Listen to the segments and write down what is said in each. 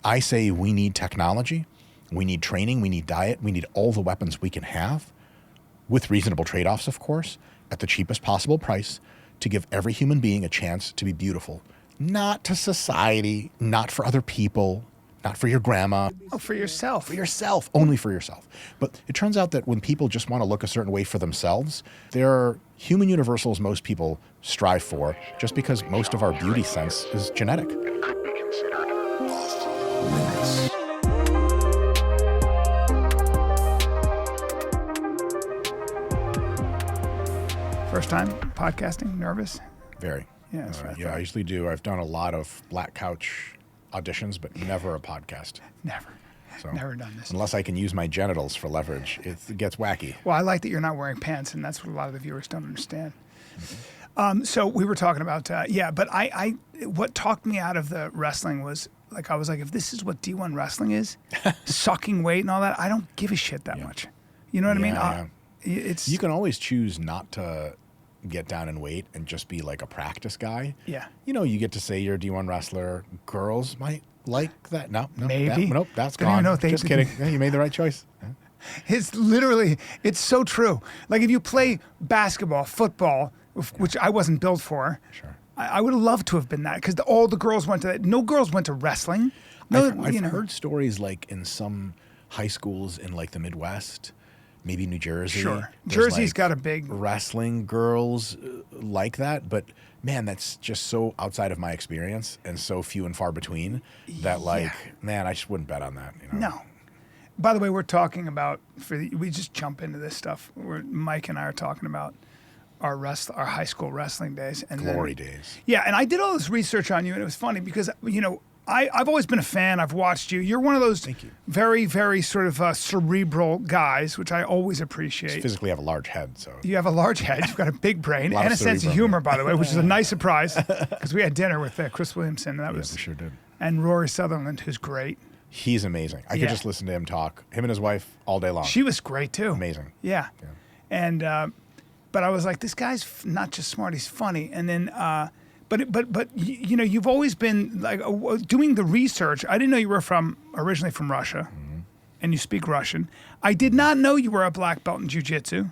I say we need technology, we need training, we need diet, we need all the weapons we can have, with reasonable trade-offs, of course, at the cheapest possible price, to give every human being a chance to be beautiful. Not to society, not for other people, not for your grandma. Oh, for yourself. For yourself, only for yourself. But it turns out that when people just want to look a certain way for themselves, there are human universals most people strive for, just because most of our beauty sense is genetic. Could be considered off limits. First time podcasting, nervous? Very. Yeah, that's right. Yeah, I usually do. I've done a lot of Black Couch auditions, but never a podcast. Never. So, Never done this. Unless I can use my genitals for leverage, it gets wacky. Well, I like that you're not wearing pants, and that's what a lot of the viewers don't understand. So we were talking about, but I what talked me out of the wrestling was, like, I was like, if this is what D1 wrestling is, sucking weight and all that, I don't give a shit that much. You know what I mean? Yeah. It's You can always choose not to get down in weight and just be like a practice guy. Yeah. You know, you get to say you're a D1 wrestler. Girls might like that. No, Maybe. Nope, that's Don't even gone. know if they Just did. kidding. Yeah, you made the right choice. Yeah. It's literally, it's so true. Like, if you play basketball, football, which I wasn't built for, Sure. I would have loved to have been that, because all the girls went to that. No girls went to wrestling. No, I've you know. heard stories like in some high schools in like the Midwest, maybe New Jersey. Sure. there's, Jersey's like, got a big... wrestling girls like that, but man, that's just so outside of my experience and so few and far between that, like, man, I just wouldn't bet on that. You know? No. By the way, we're talking about, we just jump into this stuff. Mike and I are talking about our high school wrestling days. And Glory days. Yeah, and I did all this research on you, and it was funny because, you know, I've always been a fan. I've watched you. You're one of those very, very sort of cerebral guys, which I always appreciate. Just physically have a large head, so. You have a large head. You've got a big brain Lot and of a sense of cerebrum. humor, by the way, which is a nice surprise because we had dinner with Chris Williamson. And that was We sure did. And Rory Sutherland, who's great. He's amazing. I could just listen to him talk. Him and his wife all day long. She was great too. Amazing. Yeah. And but I was like, this guy's not just smart, he's funny. And then but you know, you've always been like doing the research. I didn't know you were originally from Russia, and you speak Russian. I did not know you were a black belt in jiu-jitsu,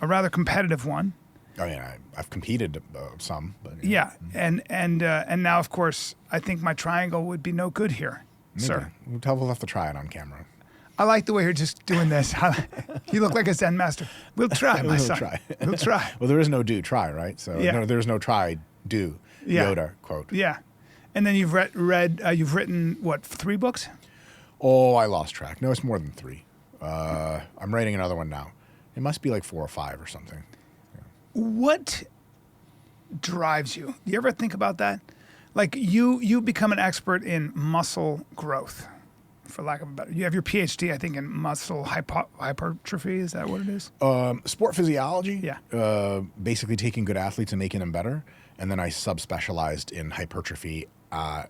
a rather competitive one. Oh yeah, I've competed some, but Yeah, and now, of course, I think my triangle would be no good here, sir. We'll have to try it on camera. I like the way you're just doing this. You look like a Zen master. We'll try, my son. Try. We'll try. Well, there is no do, try, right? So no, there's no try, do. Yeah. Yoda quote. Yeah, and then you've you've written what, 3 books? Oh, I lost track. No, it's more than 3. I'm writing another one now. It must be like 4 or 5 or something. What drives you? Do you ever think about that? Like you become an expert in muscle growth, for lack of a better. You have your PhD, I think, in muscle hypertrophy. Is that what it is? Sport physiology. Yeah. Basically taking good athletes and making them better. And then I subspecialized in hypertrophy a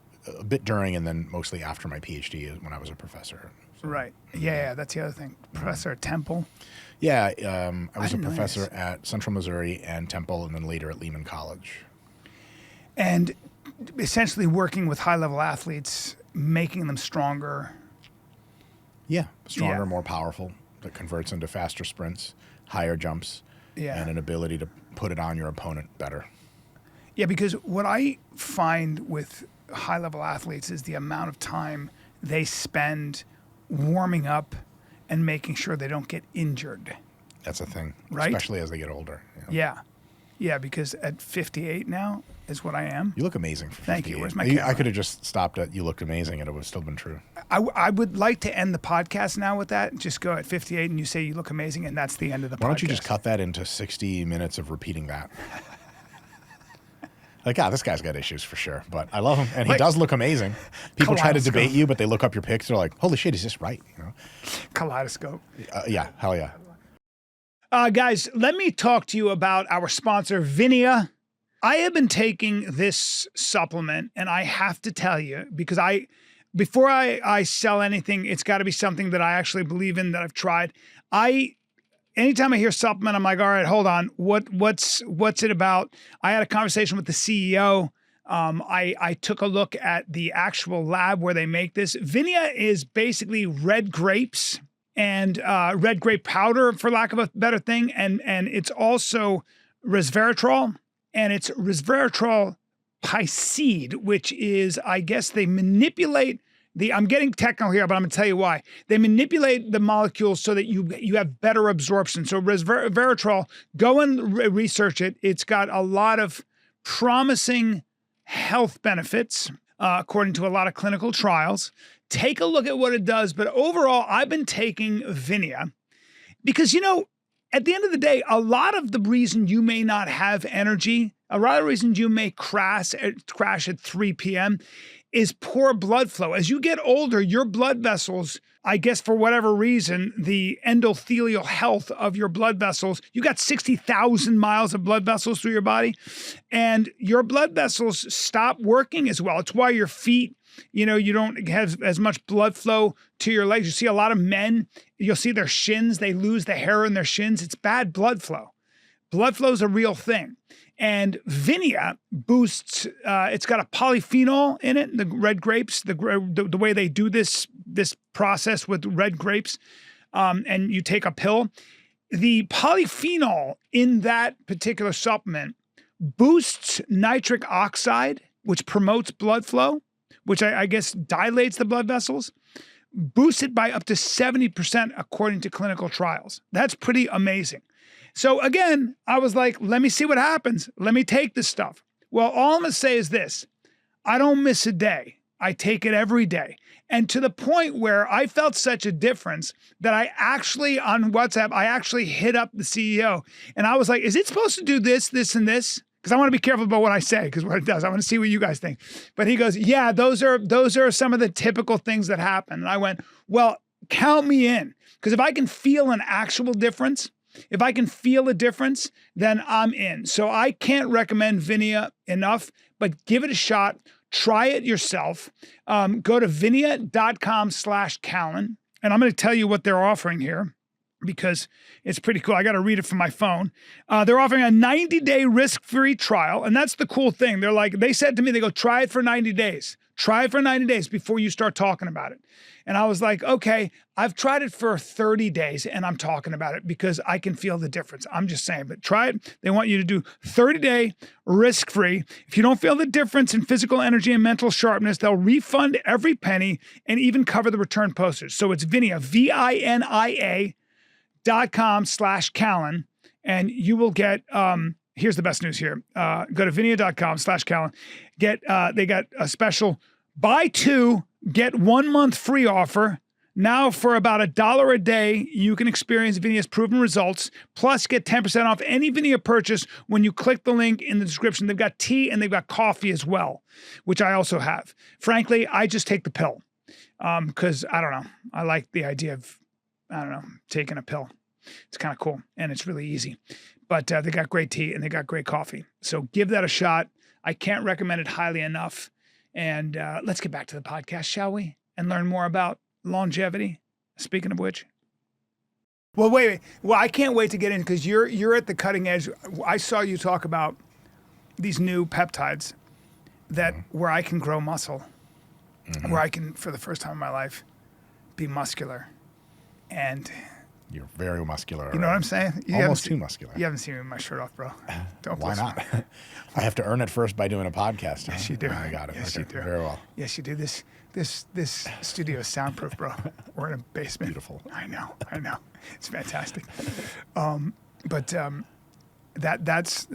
bit during and then mostly after my PhD when I was a professor. So, Right. Yeah, that's the other thing. Professor at Temple. Yeah, I was a didn't know professor this. at Central Missouri and Temple and then later at Lehman College. And essentially working with high-level athletes, making them stronger. Yeah, stronger, Yeah. more powerful, that converts into faster sprints, higher jumps, Yeah. and an ability to put it on your opponent better. Yeah, because what I find with high-level athletes is the amount of time they spend warming up and making sure they don't get injured. That's a thing, Right? especially as they get older. Yeah. Yeah, because at 58 now is what I am. You look amazing for Thank you. 58. Where's my I camera? could have just stopped at you looked amazing and it would have still been true. I would like to end the podcast now with that. Just go at 58 and you say you look amazing, and that's the end of the podcast. Why don't you just cut that into 60 minutes of repeating that? Like, this guy's got issues for sure, but I love him, and he Like- does look amazing. People try to Kaleidoscope. debate you, but they look up your pics. They're like, "Holy shit, is this right?" You know? Kaleidoscope. Yeah, hell yeah. Guys, let me talk to you about our sponsor, Vinia. I have been taking this supplement, and I have to tell you, because before I sell anything, it's got to be something that I actually believe in, that I've tried. Anytime I hear supplement, I'm like, all right, hold on. What's it about? I had a conversation with the CEO I took a look at the actual lab where they make this. Vinia is basically red grapes and red grape powder, for lack of a better thing. And it's also resveratrol, and it's resveratrol piscid, which is, I guess they manipulate I'm getting technical here, but I'm going to tell you why. They manipulate the molecules so that you have better absorption. So resveratrol, go and research it. It's got a lot of promising health benefits, according to a lot of clinical trials. Take a look at what it does. But overall, I've been taking Vinia because, at the end of the day, a lot of the reason you may not have energy, a lot of the reasons you may crash at 3 p.m. is poor blood flow. As you get older, your blood vessels, I guess for whatever reason, the endothelial health of your blood vessels, you got 60,000 miles of blood vessels through your body, and your blood vessels stop working as well. It's why your feet, you don't have as much blood flow to your legs. You see a lot of men, you'll see their shins, they lose the hair in their shins. It's bad blood flow. Blood flow is a real thing. And Vinia boosts, it's got a polyphenol in it, the red grapes, the way they do this process with red grapes, and you take a pill. The polyphenol in that particular supplement boosts nitric oxide, which promotes blood flow, which I guess dilates the blood vessels, boosts it by up to 70% according to clinical trials. That's pretty amazing. So again, I was like, let me see what happens. Let me take this stuff. Well, all I'm going to say is this. I don't miss a day. I take it every day. And to the point where I felt such a difference that I actually, on WhatsApp, I actually hit up the CEO. And I was like, is it supposed to do this, this, and this? Because I want to be careful about what I say, because what it does, I want to see what you guys think. But he goes, yeah, those are some of the typical things that happen. And I went, well, count me in. Because if I can feel an actual difference, if I can feel a difference, then I'm in. So I can't recommend Vinia enough, but give it a shot. Try it yourself. Go to vinia.com/Callen. And I'm going to tell you what they're offering here because it's pretty cool. I got to read it from my phone. They're offering a 90-day risk-free trial. And that's the cool thing. They said to me, they go, try it for 90 days. Try it for 90 days before you start talking about it. And I was like, okay, I've tried it for 30 days and I'm talking about it because I can feel the difference. I'm just saying, but try it. They want you to do 30-day risk-free. If you don't feel the difference in physical energy and mental sharpness, they'll refund every penny and even cover the return postage. So it's Vinia, vinia.com/Callen, and you will get, here's the best news here. Go to vinia.com/Callen. They got a special buy 2, get 1 month free offer. Now for about $1 a day, you can experience Vinia's proven results, plus get 10% off any Vinia purchase when you click the link in the description. They've got tea and they've got coffee as well, which I also have. Frankly, I just take the pill because I don't know. I like the idea of, taking a pill. It's kind of cool and it's really easy. But they got great tea and they got great coffee. So give that a shot. I can't recommend it highly enough. And let's get back to the podcast, shall we? And learn more about longevity. Speaking of which. Well, wait. Well, I can't wait to get in because you're at the cutting edge. I saw you talk about these new peptides where I can grow muscle, where I can, for the first time in my life, be muscular. And you're very muscular. You know what I'm saying? Almost too muscular. You haven't seen me with my shirt off, bro. Why not? I have to earn it first by doing a podcast. Yes, you do. I got it. Yes, okay. you do. Very well. Yes, you do. This studio is soundproof, bro. We're in a basement. Beautiful. I know. It's fantastic. That's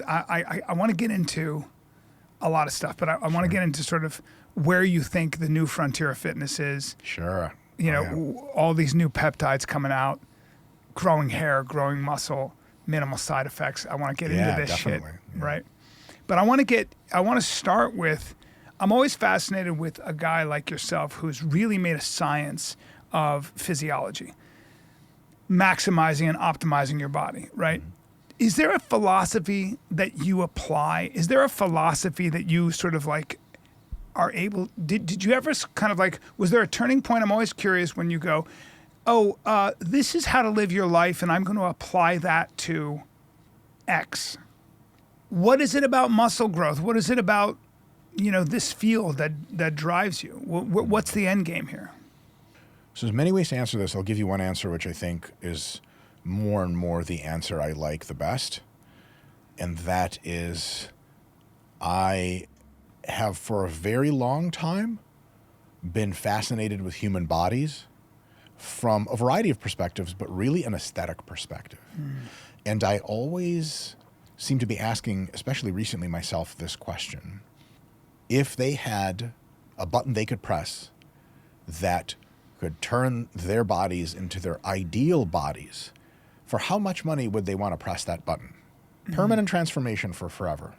I want to get into a lot of stuff, but I want to get into sort of where you think the new frontier of fitness is. Sure. All these new peptides coming out. Growing hair, growing muscle, minimal side effects. I want to get into this shit, right? But I want to start with, I'm always fascinated with a guy like yourself who's really made a science of physiology, maximizing and optimizing your body, right? Is there a philosophy that you apply? Is there a philosophy that you sort of like are able, did you ever kind of like, was there a turning point? I'm always curious when you go, this is how to live your life, and I'm going to apply that to X. What is it about muscle growth? What is it about, this field that drives you? What's the end game here? So there's many ways to answer this. I'll give you one answer, which I think is more and more the answer I like the best. And that is, I have for a very long time been fascinated with human bodies from a variety of perspectives, but really an aesthetic perspective. And I always seem to be asking, especially recently myself, this question. If they had a button they could press that could turn their bodies into their ideal bodies, for how much money would they want to press that button? Permanent transformation for forever.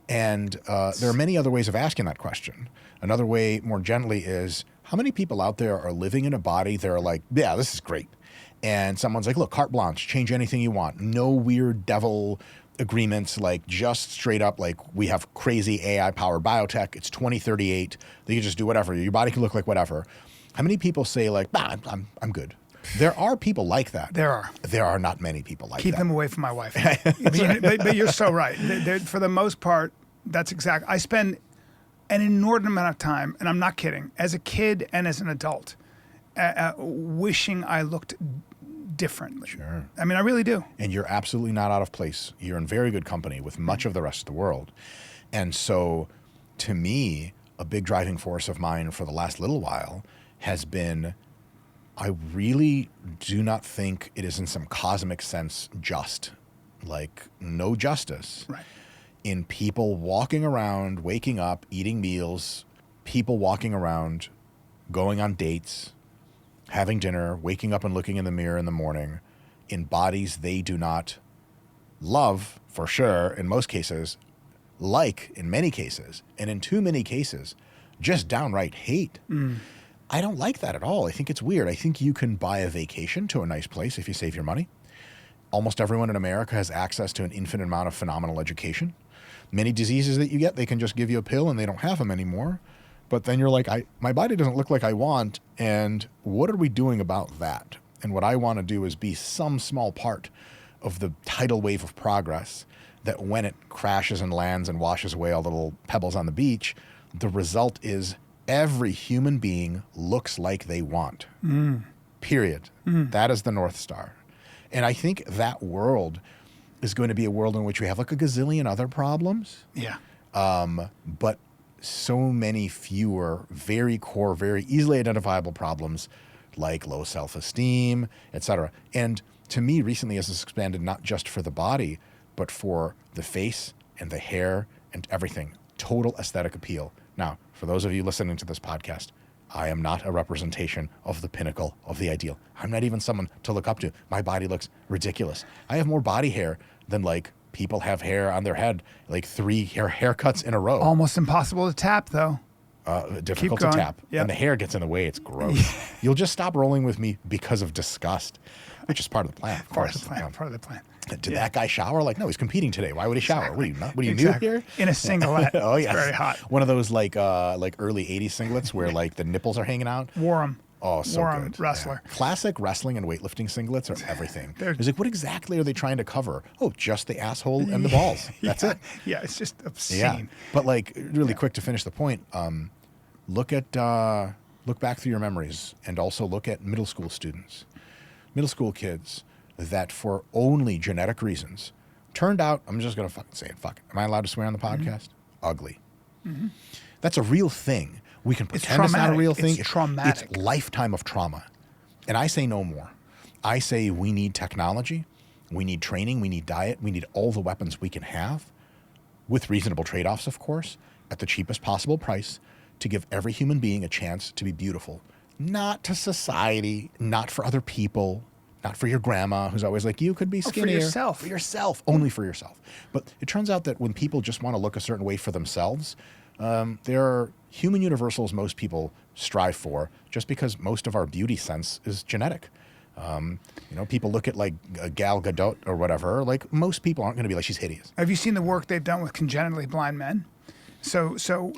And there are many other ways of asking that question. Another way, more gently, is how many people out there are living in a body that are like, yeah, this is great. And someone's like, look, carte blanche, change anything you want. No weird devil agreements, like just straight up, like we have crazy AI-powered biotech. It's 2038. They can just do whatever. Your body can look like whatever. How many people say like, nah, I'm good? There are people like that. There are. There are not many people like that. Keep them away from my wife. but you're so right. For the most part, that's exact. I spend an inordinate amount of time, and I'm not kidding, as a kid and as an adult, wishing I looked differently. Sure. I mean, I really do. And you're absolutely not out of place. You're in very good company with much of the rest of the world. And so, to me, a big driving force of mine for the last little while has been, I really do not think it is in some cosmic sense just. Like, no justice. Right. In people walking around, waking up, eating meals, people walking around, going on dates, having dinner, waking up and looking in the mirror in the morning, in bodies they do not love, for sure, in most cases, like in many cases, and in too many cases, just downright hate. I don't like that at all. I think it's weird. I think you can buy a vacation to a nice place if you save your money. Almost everyone in America has access to an infinite amount of phenomenal education. Many diseases that you get, they can just give you a pill and they don't have them anymore. But then you're like, my body doesn't look like I want, and what are we doing about that? And what I want to do is be some small part of the tidal wave of progress that when it crashes and lands and washes away all the little pebbles on the beach, the result is every human being looks like they want. Period. That is the North Star. And I think that world is going to be a world in which we have like a gazillion other problems. Yeah. But so many fewer, very core, very easily identifiable problems like low self-esteem, etc. And to me, recently, this has expanded not just for the body, but for the face and the hair and everything. Total aesthetic appeal. Now, for those of you listening to this podcast, I am not a representation of the pinnacle of the ideal. I'm not even someone to look up to. My body looks ridiculous. I have more body hair than like people have hair on their head, like 3 haircuts in a row. Almost impossible to tap, though. Difficult to tap. Yep. And the hair gets in the way. It's gross. You'll just stop rolling with me because of disgust, which is part of the plan, of course. Part of the plan. Did that guy shower? Like, no, he's competing today. Why would he shower? Exactly. What are you, not? What are you new here? In a singlet. Oh, yeah. It's very hot. One of those like early 80s singlets where like the nipples are hanging out. Wore 'em. Oh, so Wore 'em, good. wrestler. Yeah. Classic wrestling and weightlifting singlets are everything. They're- It's like, what exactly are they trying to cover? Oh, just the asshole and the balls. That's it. Yeah, it's just obscene. Yeah. But like really quick to finish the point, look back through your memories and also look at middle school students, middle school kids that for only genetic reasons turned out, I'm just going to fucking say it, fuck it. Am I allowed to swear on the podcast? Ugly. That's a real thing. We can pretend it's not a real thing. It's traumatic. It's lifetime of trauma. And I say no more. I say we need technology, we need training, we need diet, we need all the weapons we can have, with reasonable trade-offs, of course, at the cheapest possible price, to give every human being a chance to be beautiful. Not to society, not for other people, not for your grandma who's always like, you could be skinnier. For yourself. For yourself, only for yourself. But it turns out that when people just want to look a certain way for themselves, there are human universals most people strive for, just because most of our beauty sense is genetic. People look at like a Gal Gadot or whatever, like most people aren't going to be like, she's hideous. Have you seen the work they've done with congenitally blind men? So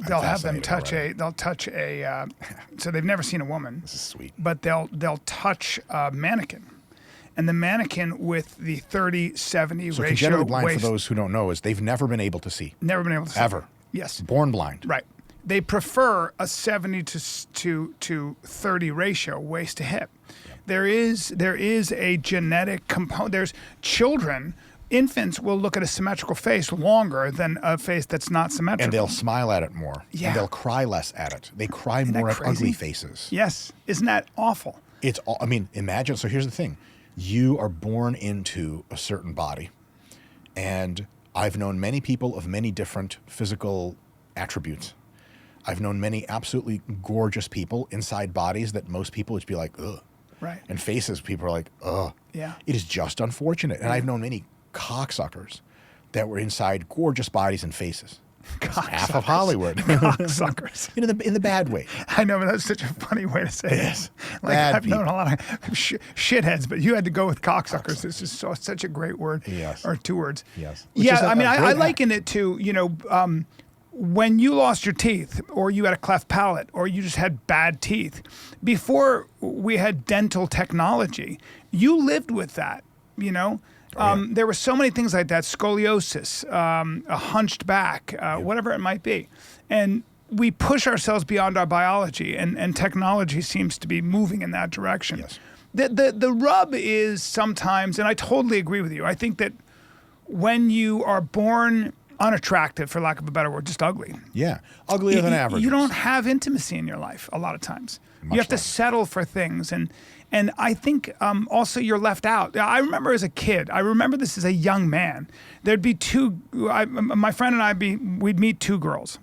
they'll have them touch so they've never seen a woman. This is sweet. But they'll touch a mannequin. And the mannequin with the 30-70 So ratio congenitally blind, waist, for those who don't know, is they've never been able to see. never been able to see. Ever. Yes. Born blind. Right. They prefer a 70 to 30 ratio, waist to hip. There is a genetic component. There's children, infants will look at a symmetrical face longer than a face that's not symmetrical. And they'll smile at it more. Yeah. And they'll cry less at it. They cry Isn't that more at crazy? ugly faces. Yes. Isn't that awful? I mean, imagine. So here's the thing. You are born into a certain body. And I've known many people of many different physical attributes. I've known many absolutely gorgeous people inside bodies that most people would be like, ugh. Right. And faces, people are like, ugh. Yeah. It is just unfortunate. And I've known many cocksuckers that were inside gorgeous bodies and faces. Half of Hollywood. Cocksuckers. In the bad way. I know, but that's such a funny way to say Yes. it. Like, Bad I've known a lot of shitheads, but you had to go with cocksuckers. This is such a great word. Yes. Or two words. Yes. Which is Yeah, I mean, I great liken it to, when you lost your teeth or you had a cleft palate or you just had bad teeth, before we had dental technology, you lived with that, There were so many things like that, scoliosis, a hunched back, whatever it might be. And we push ourselves beyond our biology, and technology seems to be moving in that direction. Yes. The rub is sometimes, and I totally agree with you, I think that when you are born unattractive, for lack of a better word, just ugly. Yeah. Uglier than average. You don't have intimacy in your life a lot of times. Much you have to less. settle for things. And I think also you're left out. I remember as a kid, I remember this as a young man, there'd be my friend and I, we'd meet two girls.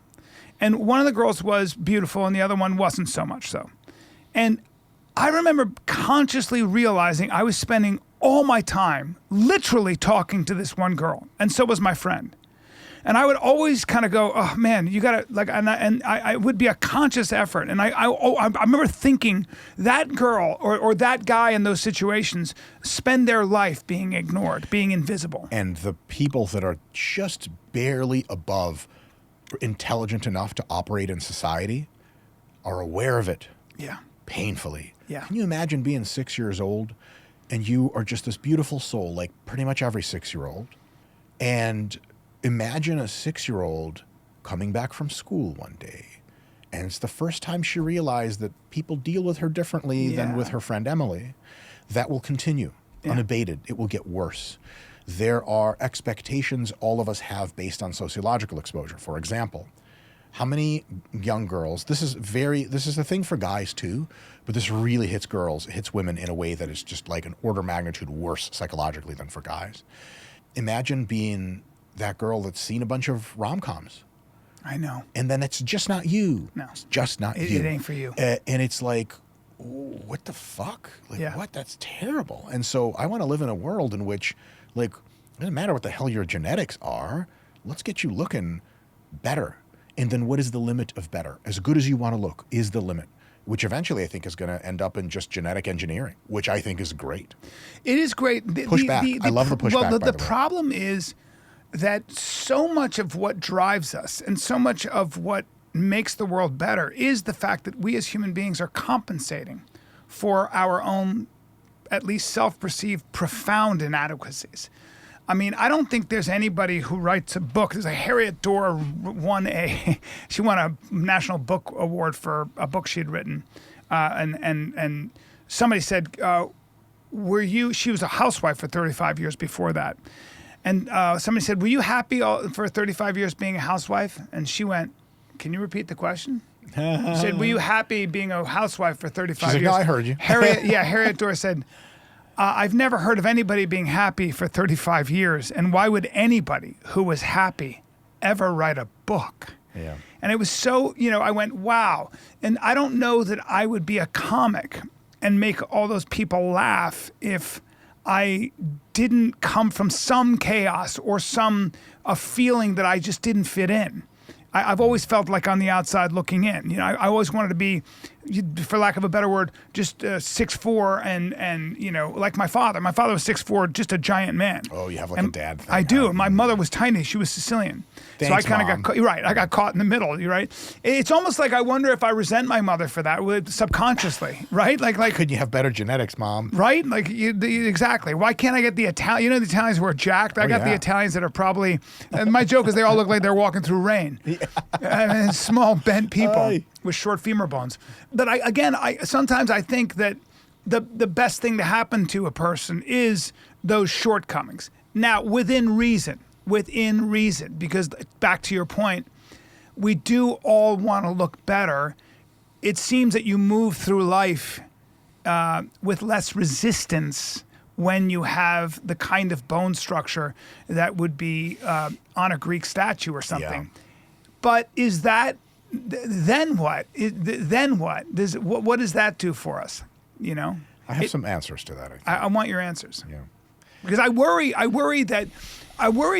And one of the girls was beautiful and the other one wasn't so much so. And I remember consciously realizing I was spending all my time literally talking to this one girl. And so was my friend. And I would always kind of go, oh man, you gotta and I would be a conscious effort. And I remember thinking that girl or that guy in those situations spend their life being ignored, being invisible. And the people that are just barely above intelligent enough to operate in society are aware of it. Yeah. Painfully. Yeah. Can you imagine being 6 years old and you are just this beautiful soul, like pretty much every 6-year-old, and imagine a 6-year-old coming back from school one day, and it's the first time she realized that people deal with her differently than with her friend Emily. That will continue unabated. It will get worse. There are expectations all of us have based on sociological exposure. For example, how many young girls, this is a thing for guys too, but this really hits girls, it hits women in a way that is just like an order of magnitude worse psychologically than for guys. Imagine being that girl that's seen a bunch of rom-coms. I know. And then it's just not you. No. It's just not you. It ain't for you. And it's like, ooh, what the fuck? Like, what? That's terrible. And so I want to live in a world in which, like, it doesn't matter what the hell your genetics are. Let's get you looking better. And then what is the limit of better? As good as you want to look is the limit, which eventually I think is going to end up in just genetic engineering, which I think is great. It is great. Pushback. I love the pushback, Well, by the the way. problem is that so much of what drives us and so much of what makes the world better is the fact that we as human beings are compensating for our own, at least self-perceived, profound inadequacies. I mean, I don't think there's anybody who writes a book. There's a Harriet Dorr she won a National Book Award for a book she'd written. And somebody said, she was a housewife for 35 years before that. And somebody said, were you happy for 35 years being a housewife? And she went, can you repeat the question? She said, were you happy being a housewife for 35 She's like, years? no, I heard you. Harriet Dorr said, I've never heard of anybody being happy for 35 years. And why would anybody who was happy ever write a book? Yeah. And it was so, I went, wow. And I don't know that I would be a comic and make all those people laugh if I didn't come from some chaos or a feeling that I just didn't fit in. I've always felt like on the outside looking in. I always wanted to be for lack of a better word, just 6'4", and like my father. My father was 6'4", just a giant man. Oh, you have like a dad thing. I do. My mother was tiny. She was Sicilian. Thanks, so I kind of Mom. got caught. You're right. I got caught in the middle. You're right. It's almost like I wonder if I resent my mother for that, subconsciously, right? Like. Could you have better genetics, Mom? Right? Like exactly. Why can't I get the Italian? The Italians who are jacked. I got the yeah. Italians that are probably. And my joke is they all look like they're walking through rain. And small bent people Aye. with short femur bones. But I sometimes I think that the best thing to happen to a person is those shortcomings. Now, within reason, because back to your point, we do all want to look better. It seems that you move through life with less resistance when you have the kind of bone structure that would be on a Greek statue or something. Yeah. But is that then what? Then what? What does that do for us? I have some answers to that. I think. I want your answers. Yeah. Because I worry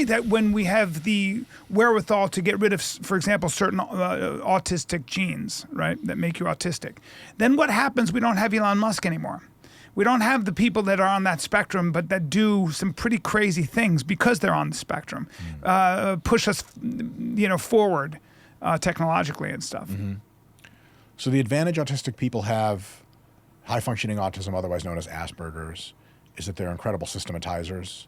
that when we have the wherewithal to get rid of, for example, certain autistic genes, right, that make you autistic, then what happens? We don't have Elon Musk anymore. We don't have the people that are on that spectrum, but that do some pretty crazy things because they're on the spectrum, push us, forward technologically and stuff. Mm-hmm. So the advantage autistic people have, high-functioning autism, otherwise known as Asperger's, is that they're incredible systematizers,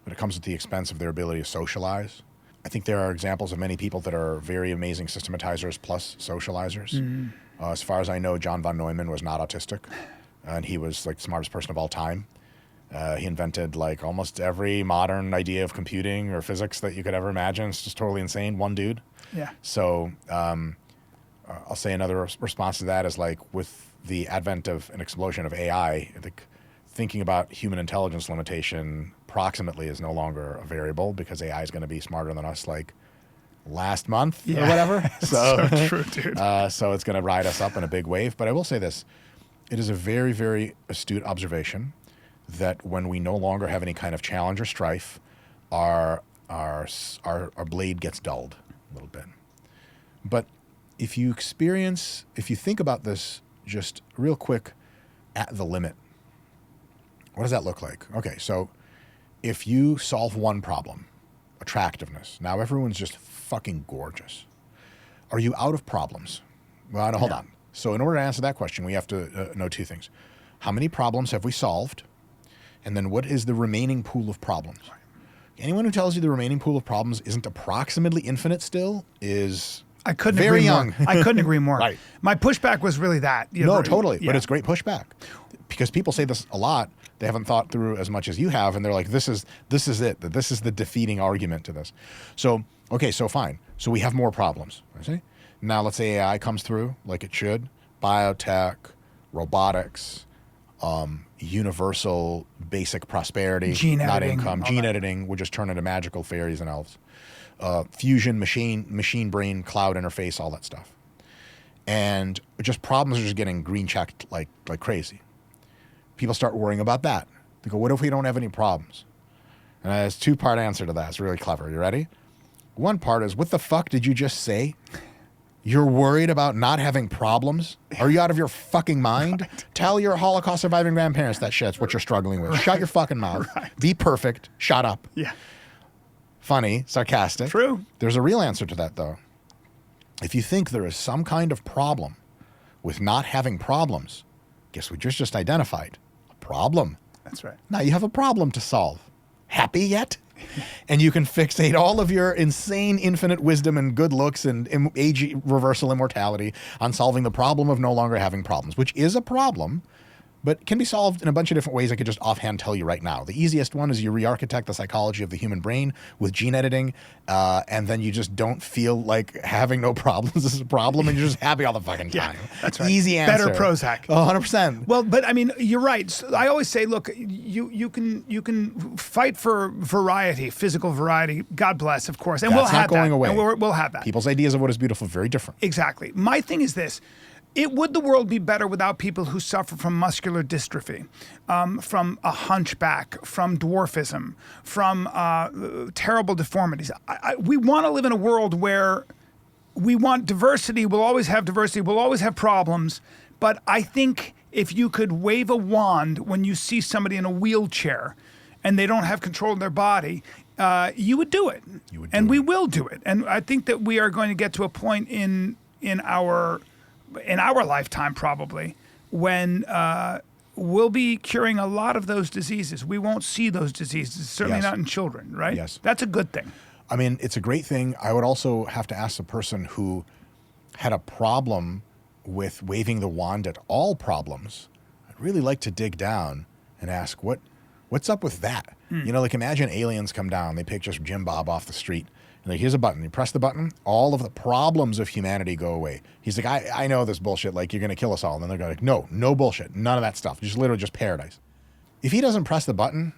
but it comes at the expense of their ability to socialize. I think there are examples of many people that are very amazing systematizers plus socializers. Mm-hmm. As far as I know, John von Neumann was not autistic, and he was like the smartest person of all time. He invented like almost every modern idea of computing or physics that you could ever imagine. It's just totally insane. One dude. Yeah. So I'll say another response to that is like with the advent of an explosion of AI, I think thinking about human intelligence limitation proximately is no longer a variable because AI is going to be smarter than us like last month or whatever. So true, dude. So it's going to ride us up in a big wave. But I will say this. It is a very, very astute observation that when we no longer have any kind of challenge or strife, our blade gets dulled a little bit. But if you think about this just real quick at the limit, what does that look like? Okay, so if you solve one problem, attractiveness, now everyone's just fucking gorgeous. Are you out of problems? Well, no, hold on. So in order to answer that question, we have to know two things. How many problems have we solved? And then what is the remaining pool of problems? Anyone who tells you the remaining pool of problems isn't approximately infinite still is I couldn't very agree young. more. I couldn't agree more. Right. My pushback was really that. No, totally. Yeah. But it's great pushback. Because people say this a lot. They haven't thought through as much as you have, and they're like, this is it. This is the defeating argument to this. So, okay, so fine. So we have more problems. I see. Now let's say AI comes through like it should. Biotech, robotics, universal basic prosperity, gene not editing, income. Gene editing would just turn into magical fairies and elves. Fusion, machine brain, cloud interface, all that stuff. And just problems are just getting green checked like crazy. People start worrying about that. They go, what if we don't have any problems? And there's a two-part answer to that. It's really clever. You ready? One part is, what the fuck did you just say? You're worried about not having problems? Are you out of your fucking mind? Right. Tell your Holocaust surviving grandparents that shit's what you're struggling with. Right. Shut your fucking mouth. Right. Be perfect. Shut up. Yeah. Funny, sarcastic. True. There's a real answer to that, though. If you think there is some kind of problem with not having problems, guess we just identified a problem. That's right. Now you have a problem to solve. Happy yet? And you can fixate all of your insane infinite wisdom and good looks and age reversal immortality on solving the problem of no longer having problems, which is a problem, but can be solved in a bunch of different ways I could just offhand tell you right now. The easiest one is you re-architect the psychology of the human brain with gene editing, and then you just don't feel like having no problems is a problem, and you're just happy all the fucking time. Yeah, that's right. Easy answer. Better Prozac. 100%. Well, but I mean, you're right. So I always say, look, you can fight for variety, physical variety. God bless, of course, and That's we'll have not going that. away. And we'll have that. People's ideas of what is beautiful are very different. Exactly. My thing is this. Would the world be better without people who suffer from muscular dystrophy, from a hunchback, from dwarfism, from terrible deformities? We want to live in a world where we want diversity. We'll always have diversity. We'll always have problems. But I think if you could wave a wand when you see somebody in a wheelchair and they don't have control of their body, you would do it. You would do and it. we will do it. And I think that we are going to get to a point in our lifetime probably when we'll be curing a lot of those diseases. We won't see those diseases, certainly Yes. not in children, right? Yes. That's a good thing. I mean, it's a great thing. I would also have to ask the person who had a problem with waving the wand at all problems. I'd really like to dig down and ask what's up with that? You know, like imagine aliens come down, they pick just Jim Bob off the street. And like, here's a button. You press the button, all of the problems of humanity go away. He's like, I know this bullshit. Like, you're going to kill us all. And then they're going like, no bullshit. None of that stuff. Just literally just paradise. If he doesn't press the button,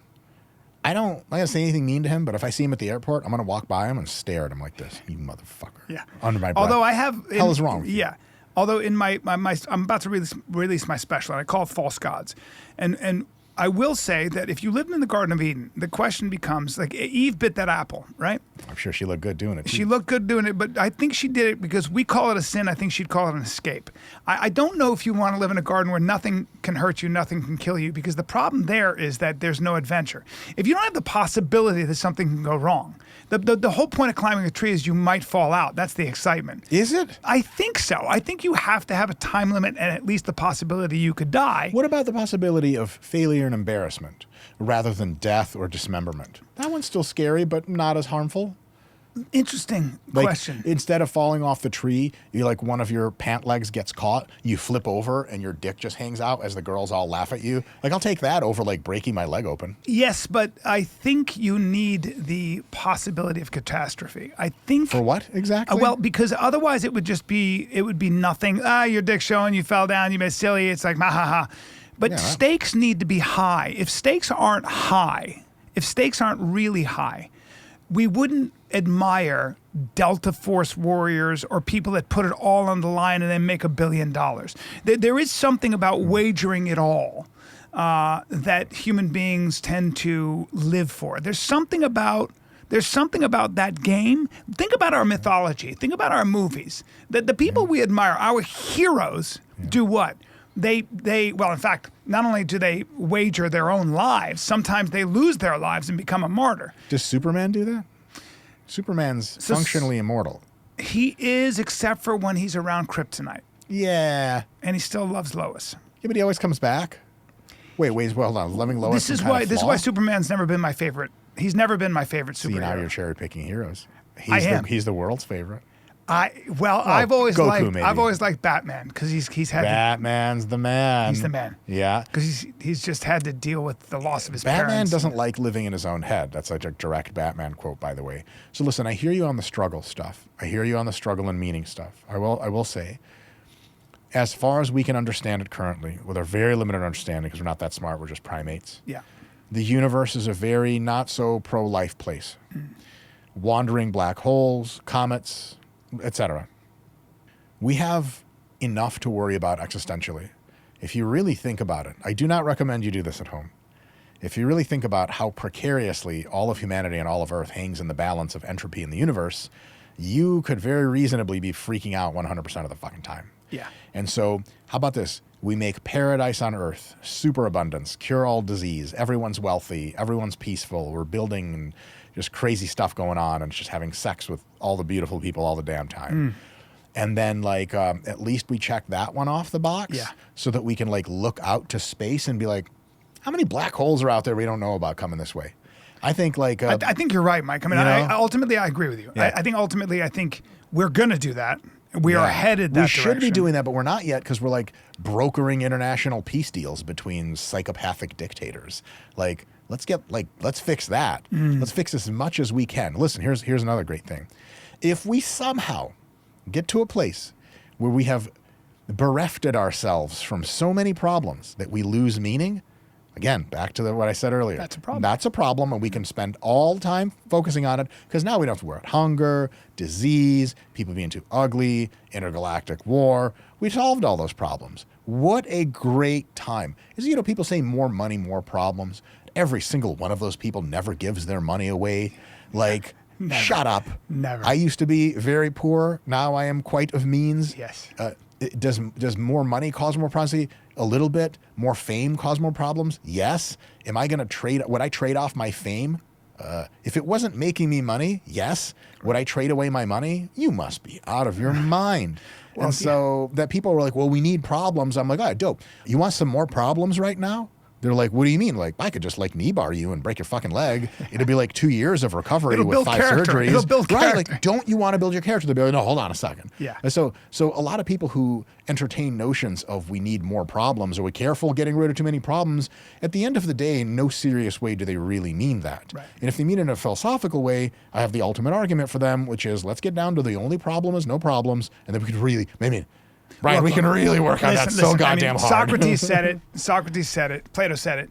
I'm not going to say anything mean to him, but if I see him at the airport, I'm going to walk by him and stare at him like this. You motherfucker. Yeah. Under my breath. Although I have... hell is wrong with you? Yeah. Although in my I'm about to release my special, and I call it False Gods. And I will say that if you lived in the Garden of Eden, the question becomes, like, Eve bit that apple, right? I'm sure she looked good doing it, too. She looked good doing it, but I think she did it because we call it a sin. I think she'd call it an escape. I don't know if you want to live in a garden where nothing can hurt you, nothing can kill you, because the problem there is that there's no adventure. If you don't have the possibility that something can go wrong, the whole point of climbing a tree is you might fall out. That's the excitement. Is it? I think so. I think you have to have a time limit and at least the possibility you could die. What about the possibility of failure and embarrassment rather than death or dismemberment? That one's still scary, but not as harmful. Interesting Like, question. instead of falling off the tree, you like one of your pant legs gets caught, you flip over and your dick just hangs out as the girls all laugh at you. Like, I'll take that over like breaking my leg open. Yes, but I think you need the possibility of catastrophe. I think For what exactly? well, because otherwise it would be nothing. Your dick's showing, you fell down, you made silly. It's like ha ha ha. But Yeah. stakes need to be high. If stakes aren't high, if stakes aren't really high, we wouldn't admire Delta Force warriors or people that put it all on the line and then make $1 billion. There is something about wagering it all that human beings tend to live for. There's something about that game. Think about our mythology. Think about our movies. The people we admire, our heroes, do what? They well, in fact, not only do they wager their own lives, sometimes they lose their lives and become a martyr. Does Superman do that? Superman's functionally immortal. He is, except for when he's around kryptonite, Yeah. and he still loves Lois. Yeah, but he always comes back. Wait, hold on. Loving Lois. This is why Superman's never been my favorite. He's never been my favorite See, now you're superhero. cherry picking heroes. I am. He's the world's favorite. I've always Goku, maybe. liked Batman because he's had Batman's the man. he's the man. Yeah. Because he's just had to deal with the loss of his Batman parents. doesn't like living in his own head. That's like a direct Batman quote, by the way. So listen, I hear you on the struggle stuff. I hear you on the struggle and meaning stuff. I will say, as far as we can understand it currently, with our very limited understanding, because we're not that smart, we're just primates. Yeah. The universe is a very not so pro-life place. Wandering black holes, comets, etc. We have enough to worry about existentially. If you really think about it, I do not recommend you do this at home. If you really think about how precariously all of humanity and all of Earth hangs in the balance of entropy in the universe, you could very reasonably be freaking out 100% of the fucking time. Yeah. And so, how about this? We make paradise on Earth, superabundance, cure all disease. Everyone's wealthy, everyone's peaceful. We're building and just crazy stuff going on, and just having sex with all the beautiful people all the damn time. And then, like, at least we check that one off the box, Yeah. so that we can like look out to space and be like, how many black holes are out there we don't know about coming this way? I think like I think you're right, Mike. I mean, You know? I agree with you. Yeah. I think ultimately we're gonna do that. We are Yeah. headed that We should be direction. doing that, but we're not yet because we're like brokering international peace deals between psychopathic dictators. Like, let's fix that. Let's fix as much as we can. Listen, here's another great thing. If we somehow get to a place where we have bereft ourselves from so many problems that we lose meaning, again, back to what I said earlier. That's a problem. That's a problem, and we can spend all time focusing on it because now we don't have to worry about hunger, disease, people being too ugly, intergalactic war. We solved all those problems. What a great time. People say more money, more problems. Every single one of those people never gives their money away. Like, Shut up. Never. I used to be very poor. Now I am quite of means. Yes. Does more money cause more problems? A little bit. More fame cause more problems? Yes. Am I going to trade? Would I trade off my fame? If it wasn't making me money, yes. Would I trade away my money? You must be out of your mind. Well, and so that people were like, well, we need problems. I'm like, all right, dope. You want some more problems right now? They're like, what do you mean? Like, I could just like knee bar you and break your fucking leg. It'd be like 2 years of recovery It'll with build 5 character. surgeries. It'll build right? character. Like, don't you want to build your character? They'll be like, no, hold on a second. Yeah. And so a lot of people who entertain notions of we need more problems or we're careful getting rid of too many problems, at the end of the day, in no serious way do they really mean that. Right. And if they mean it in a philosophical way, I have the ultimate argument for them, which is let's get down to the only problem is no problems, and then we could really, Brian, we can really work on that so goddamn hard. Socrates said it. Socrates said it. Plato said it.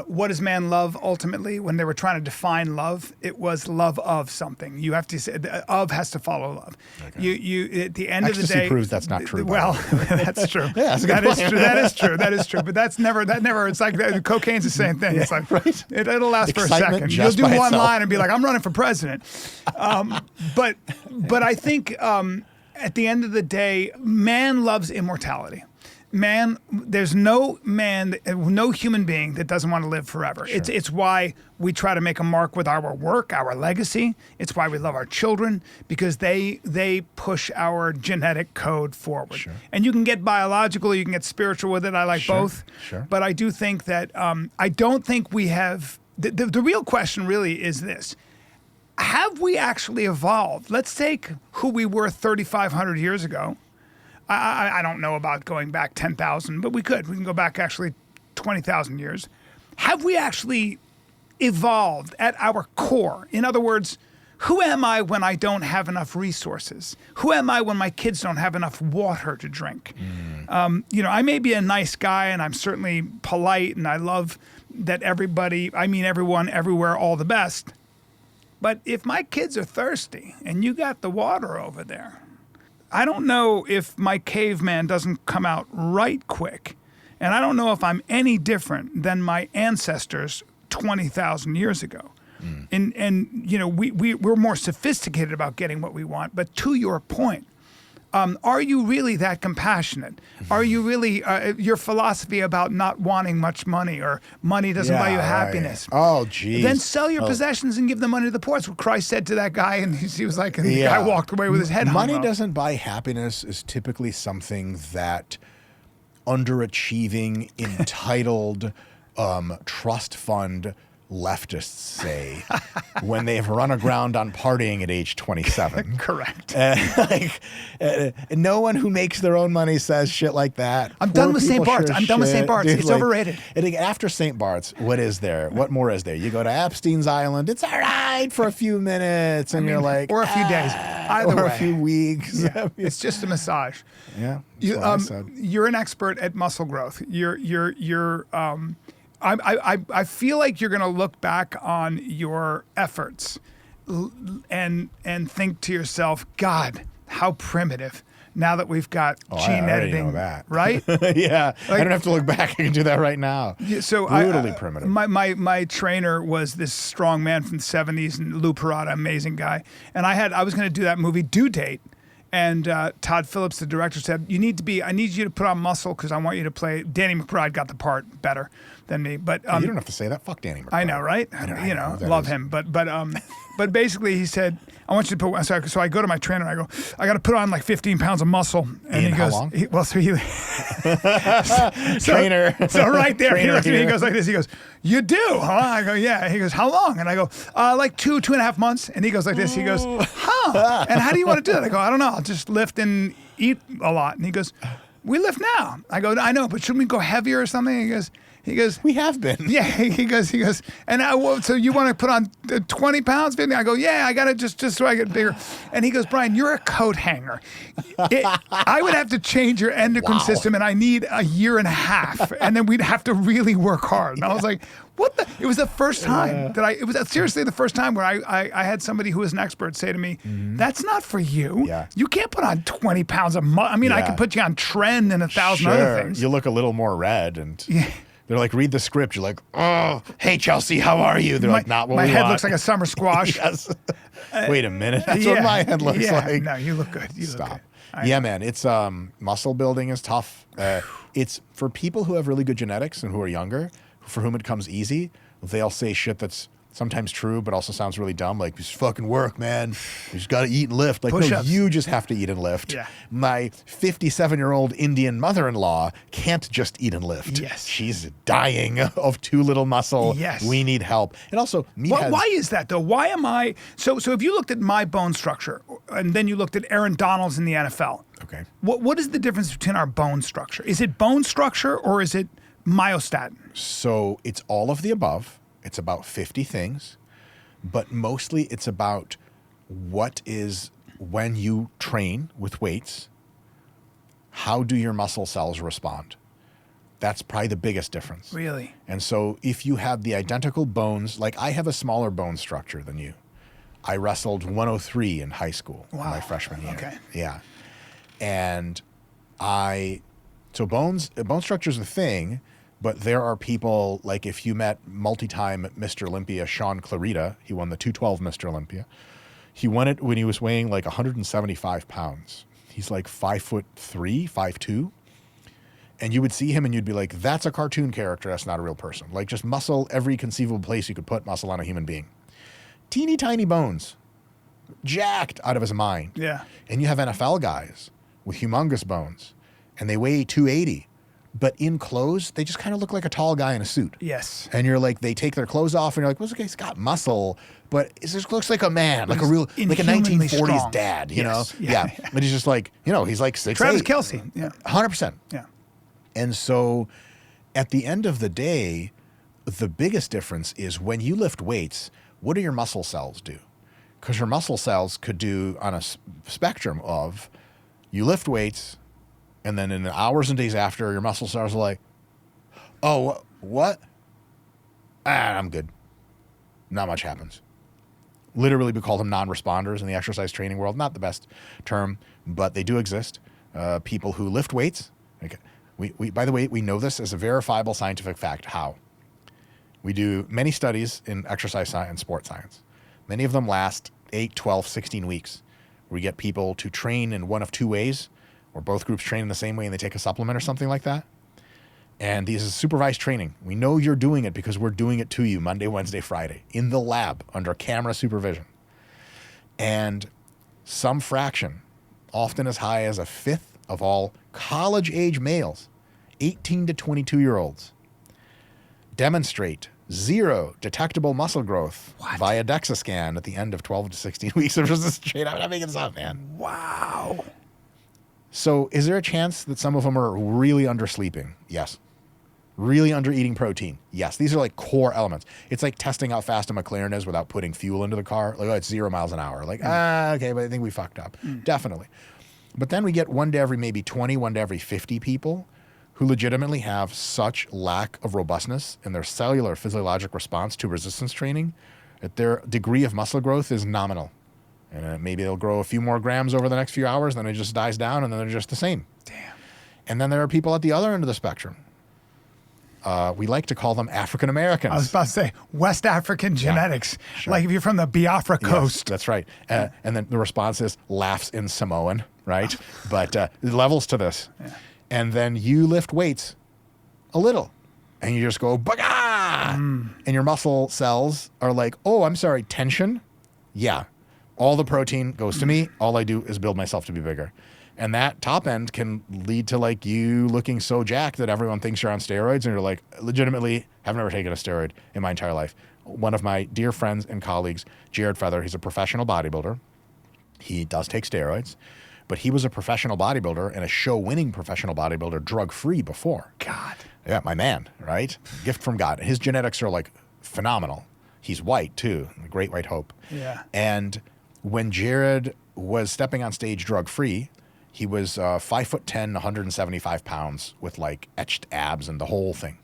What does man love ultimately? When they were trying to define love, it was love of something. You have to say of has to follow love. Okay. You at the end Ecstasy of the day proves that's not true. Well, that's true. Yeah, that's a good That is point. true. That is true. That is true. But that's never. It's like cocaine's the same thing. It's like right. It'll last for a Excitement second. You'll just do by one itself. line and be like, "I'm running for president." But I think at the end of the day, man loves immortality. There's no human being that doesn't want to live forever. Sure. It's why we try to make a mark with our work, our legacy. It's why we love our children, because they push our genetic code forward. Sure. And you can get biological, you can get spiritual with it. I like Sure. both. Sure. But I do think that I don't think we have. The real question really is this. Have we actually evolved? Let's take who we were 3,500 years ago. I don't know about going back 10,000, but we could. We can go back actually 20,000 years. Have we actually evolved at our core? In other words, who am I when I don't have enough resources? Who am I when my kids don't have enough water to drink? I may be a nice guy and I'm certainly polite and I love that everyone, everywhere, all the best. But if my kids are thirsty and you got the water over there, I don't know if my caveman doesn't come out right quick. And I don't know if I'm any different than my ancestors 20,000 years ago. We're more sophisticated about getting what we want. But to your point, are you really that compassionate? Are you really your philosophy about not wanting much money or money doesn't buy you happiness? Right. Oh, geez. Then sell your possessions and give the money to the poor. That's what Christ said to that guy, and he was like, and the guy walked away with his head hung Money up. doesn't buy happiness is typically something that underachieving, entitled, trust fund leftists say when they've run aground on partying at age 27. Correct. No one who makes their own money says shit like that. I'm Poor done with St. people Bart's. sure I'm done with shit. St. Bart's. Dude, It's overrated. I think after St. Bart's, what is there? What more is there? You go to Epstein's Island. It's all right for a few minutes, and you're like, or a few days. Either or way. a few weeks. Yeah, it's just a massage. Yeah, that's what I said. You're an expert at muscle growth. I feel like you're going to look back on your efforts and think to yourself, God, how primitive. Now that we've got gene I already editing, know that. right? Yeah, I don't have to look back. I can do that right now. Yeah, so Brutally primitive. My trainer was this strong man from the 70s, and Lou Parada, amazing guy. And I was going to do that movie Due Date. And Todd Phillips, the director, said, I need you to put on muscle because I want you to play. Danny McBride got the part better than me. But you don't have to say that. Fuck Danny McBride. I know, right? I know who that love is. him. But basically he said, I want you to put, so I go to my trainer and I go, I got to put on like 15 pounds of muscle. And In he how goes, long? Trainer. So right there, he Trainer looks at me, he here. goes like this. He goes, you do, huh? I go, yeah. He goes, how long? And I go, like 2.5 months. And he goes like this. He goes, huh? And how do you want to do that? I go, I don't know. I'll just lift and eat a lot. And he goes, we lift now. I go, I know, but shouldn't we go heavier or something? He goes, We have been. yeah, he goes, and so you want to put on 20 pounds, 50? I go, yeah, I got to just so I get bigger. And he goes, Brian, you're a coat hanger. I would have to change your endocrine system, and I need a year and a half, and then we'd have to really work hard. And I was like, what the? It was the first time it was seriously the first time where I had somebody who was an expert say to me, that's not for you. Yeah. You can't put on 20 pounds of I Yeah. can put you on Tren and 1,000 other things. You look a little more red and. Yeah. They're like, read the script. You're like, oh, hey, Chelsea, how are you? They're like, not what my we head want. looks like a summer squash. Yes. Wait a minute. That's what my head looks like. No, you look good. You Stop. Look good. Yeah, man. It's muscle building is tough. It's for people who have really good genetics and who are younger, for whom it comes easy. They'll say shit that's sometimes true, but also sounds really dumb. Like, just fucking work, man. You just got to eat and lift. Like, no, Push-ups. you just have to eat and lift. Yeah. My 57-year-old Indian mother-in-law can't just eat and lift. Yes. She's dying of too little muscle. Yes. We need help. And also, meatheads. Why is that though? Why am I so if you looked at my bone structure and then you looked at Aaron Donald's in the NFL, Okay. what is the difference between our bone structure? Is it bone structure or is it myostatin? So it's all of the above. It's about 50 things, but mostly it's about what is when you train with weights, how do your muscle cells respond? That's probably the biggest difference. Really? And so if you have the identical bones, like I have a smaller bone structure than you. I wrestled 103 in high school in my freshman year. Okay. Yeah. And so bone structure is a thing, but there are people, like if you met multi-time Mr. Olympia Sean Clarita, he won the 212 Mr. Olympia. He won it when he was weighing like 175 pounds. He's like 5'3", 5'2". And you would see him and you'd be like, that's a cartoon character, that's not a real person. Like just muscle every conceivable place you could put muscle on a human being. Teeny tiny bones, jacked out of his mind. Yeah. And you have NFL guys with humongous bones and they weigh 280. But in clothes, they just kind of look like a tall guy in a suit. Yes. And you're like, they take their clothes off, and you're like, well, this guy's got muscle, but it just looks like a man, like a real, like a inhumanly 1940s strong. dad, you Yes. know? Yeah. But he's just like, he's like 6'8". Travis Kelce. Yeah. 100%. Yeah. And so at the end of the day, the biggest difference is when you lift weights, what do your muscle cells do? Because your muscle cells could do on a spectrum of you lift weights, and then in the hours and days after, your muscle cells are like, oh, what? I'm good. Not much happens. Literally, we call them non-responders in the exercise training world. Not the best term, but they do exist. People who lift weights. Okay. We by the way, we know this as a verifiable scientific fact. How? We do many studies in exercise science and sports science. Many of them last 8, 12, 16 weeks. We get people to train in one of two ways, or both groups train in the same way and they take a supplement or something like that. And this is supervised training. We know you're doing it because we're doing it to you Monday, Wednesday, Friday in the lab under camera supervision. And some fraction, often as high as a fifth of all college-age males, 18 to 22-year-olds, demonstrate zero detectable muscle growth via DEXA scan at the end of 12 to 16 weeks. I'm not making this up, man. Wow. So is there a chance that some of them are really undersleeping? Yes. Really under eating protein? Yes. These are like core elements. It's like testing how fast a McLaren is without putting fuel into the car. Like, oh, it's 0 miles an hour. Like, okay, but I think we fucked up. Definitely. But then we get one to every maybe 20, one to every 50 people who legitimately have such lack of robustness in their cellular physiologic response to resistance training that their degree of muscle growth is nominal. And maybe they'll grow a few more grams over the next few hours, then it just dies down, and then they're just the same. Damn. And then there are people at the other end of the spectrum. We like to call them African Americans. I was about to say West African genetics. sure. Like if you're from the Biafra Yes, coast. that's right. And then the response is laughs in Samoan, right? But levels to this. Yeah. And then you lift weights a little, and you just go, baga! And your muscle cells are like, oh, I'm sorry, tension? Yeah. All the protein goes to me. All I do is build myself to be bigger. And that top end can lead to like you looking so jacked that everyone thinks you're on steroids, and you're like, legitimately, I've never taken a steroid in my entire life. One of my dear friends and colleagues, Jared Feather, he's a professional bodybuilder. He does take steroids, but he was a professional bodybuilder and a show-winning professional bodybuilder, drug-free before. God. Yeah, my man, right? Gift from God. His genetics are like phenomenal. He's white too, the great white hope. Yeah. And when Jared was stepping on stage drug-free, he was 5'10", 175 pounds with like etched abs and the whole thing.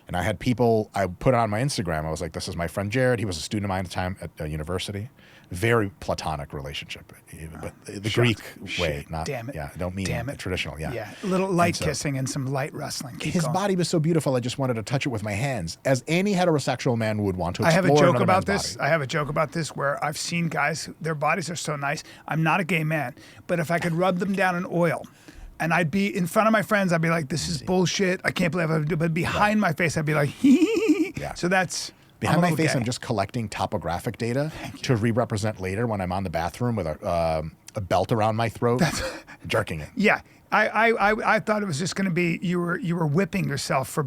And I had people, I put on my Instagram, I was like, this is my friend Jared. He was a student of mine at the time at university. Very platonic relationship, but the Greek way, not, Damn it. yeah, I don't mean Damn it. traditional, yeah. Yeah, a little light kissing and some light wrestling. Keep His going. body was so beautiful, I just wanted to touch it with my hands, as any heterosexual man would want to I explore have a joke another about man's this. body. I have a joke about this where I've seen guys, their bodies are so nice. I'm not a gay man, but if I could rub them down in oil, and I'd be in front of my friends, I'd be like, "This is bullshit. I can't believe I would do." But behind my face, I'd be like, "Hee." Yeah. So that's Behind I'm a my little face, gay. I'm just collecting topographic data to re-represent later when I'm on the bathroom with a belt around my throat, jerking it. Yeah, I thought it was just going to be you were whipping yourself for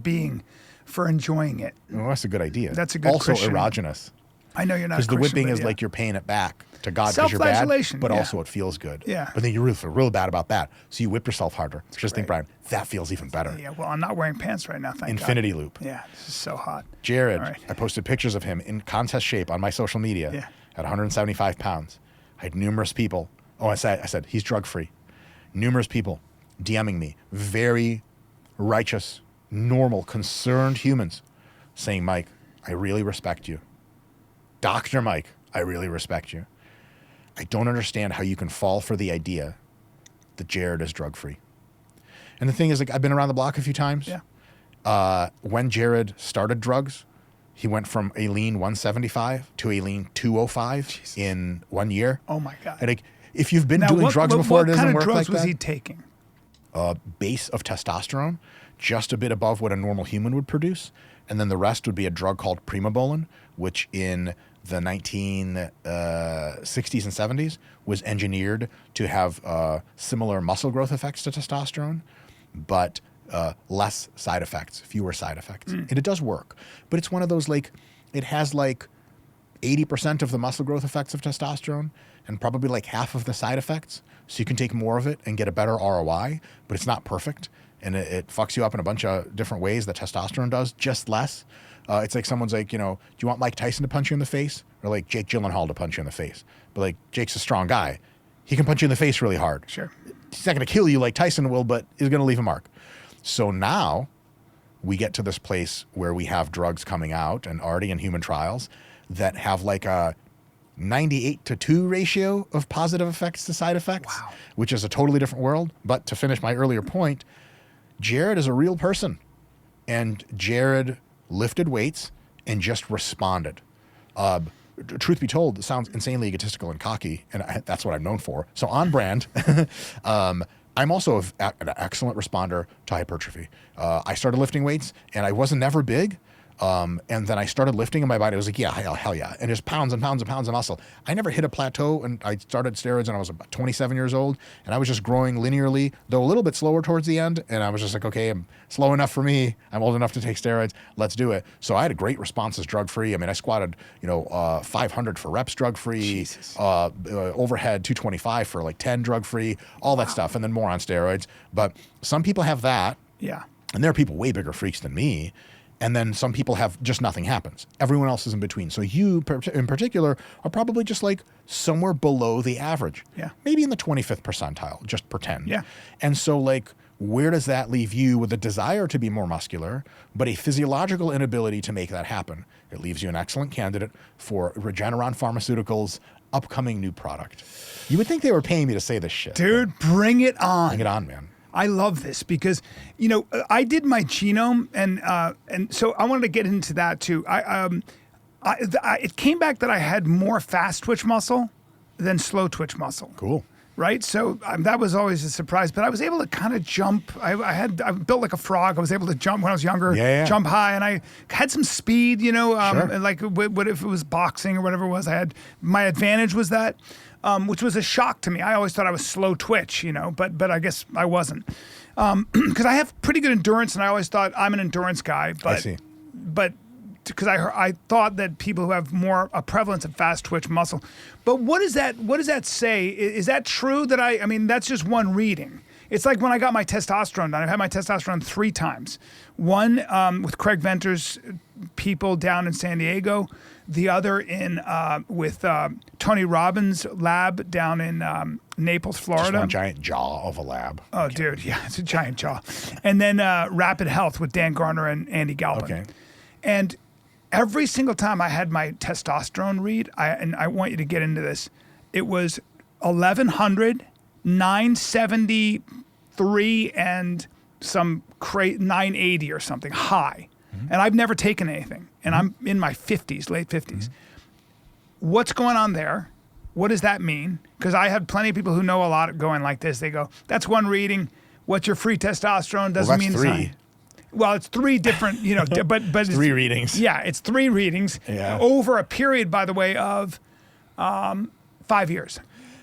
enjoying it. Well, that's a good idea. That's a good Also Christian- erogenous. I know you're not Because the Christian, whipping but is yeah. like you're paying it back to God because you're bad, Self-flagellation, but yeah. also it feels good. Yeah. But then you really feel real bad about that. So you whip yourself harder. Just think, great. Brian, that feels even better. Yeah, well, I'm not wearing pants right now. Thank Infinity God. loop. Yeah, this is so hot. Jared, All right. I posted pictures of him in contest shape on my social media Yeah. at 175 pounds. I had numerous people. Oh, I said he's drug free. Numerous people DMing me, very righteous, normal, concerned humans saying, Mike, I really respect you. Dr. Mike, I really respect you. I don't understand how you can fall for the idea that Jared is drug free. And the thing is, like, I've been around the block a few times. Yeah. When Jared started drugs, he went from a lean 175 to a lean 205 in 1 year. Oh my God. And like, if you've been Now, doing drugs before, what it doesn't kind of work drugs like was that. he taking? Base of testosterone, just a bit above what a normal human would produce. And then the rest would be a drug called primobolan, which in the 1960s and 70s was engineered to have similar muscle growth effects to testosterone, but less side effects, fewer side effects. And it does work. But it's one of those, like, it has like 80% of the muscle growth effects of testosterone and probably like half of the side effects. So you can take more of it and get a better ROI, but it's not perfect. And it fucks you up in a bunch of different ways that testosterone does, just less. It's like someone's like, do you want Mike Tyson to punch you in the face? Or like Jake Gyllenhaal to punch you in the face? But like, Jake's a strong guy. He can punch you in the face really hard. Sure. He's not going to kill you like Tyson will, but he's going to leave a mark. So now we get to this place where we have drugs coming out and already in human trials that have like a 98-2 ratio of positive effects to side effects, Wow. which is a totally different world. But to finish my earlier point, Jared is a real person, and Jared lifted weights and just responded. Truth be told, it sounds insanely egotistical and cocky, and that's what I'm known for. So on brand. I'm also an excellent responder to hypertrophy. I started lifting weights, and I wasn't never big. And then I started lifting, and my body was like, yeah, hell yeah. And just pounds and pounds and pounds of muscle. I never hit a plateau, and I started steroids when I was about 27 years old, and I was just growing linearly, though a little bit slower towards the end. And I was just like, okay, I'm slow enough for me. I'm old enough to take steroids. Let's do it. So I had a great response as drug-free. I mean, I squatted, 500 for reps drug-free, overhead 225 for like 10 drug-free, all that stuff, and then more on steroids. But some people have that. Yeah. And there are people way bigger freaks than me. And then some people have just nothing happens. Everyone else is in between. So you, in particular, are probably just like somewhere below the average. Yeah. Maybe in the 25th percentile, just pretend. Yeah. And so like, where does that leave you with a desire to be more muscular, but a physiological inability to make that happen? It leaves you an excellent candidate for Regeneron Pharmaceuticals' upcoming new product. You would think they were paying me to say this shit. Dude, bring it on. Bring it on, man. I love this because, I did my genome and so I wanted to get into that too. It came back that I had more fast twitch muscle than slow twitch muscle. Cool. Right. So that was always a surprise, but I was able to kind of jump. I built like a frog. I was able to jump when I was younger, jump high, and I had some speed, Sure. and like what if it was boxing or whatever it was, my advantage was that. Which was a shock to me. I always thought I was slow twitch, but I guess I wasn't. Because I have pretty good endurance, and I always thought I'm an endurance guy. But, I see. But because I thought that people who have a prevalence of fast twitch muscle. But what does that say? Is that true that I mean, that's just one reading. It's like when I got my testosterone done. I've had my testosterone 3 times. One with Craig Venter's people down in San Diego. The other in with Tony Robbins' lab down in Naples, Florida. Just one giant jaw of a lab. Oh, dude, yeah, it's a giant jaw. And then Rapid Health with Dan Garner and Andy Galpin. Okay. And every single time I had my testosterone read, and I want you to get into this, it was 1100, 973, and some 980 or something high. And I've never taken anything. And I'm in my 50s, late 50s. What's going on there? What does that mean? Because I have plenty of people who know a lot going like this. They go, that's one reading. What's your free testosterone? Doesn't mean that's 3. it's well, it's 3 different, you know, but it's 3 readings. Yeah, it's 3 readings over a period, by the way, of 5 years.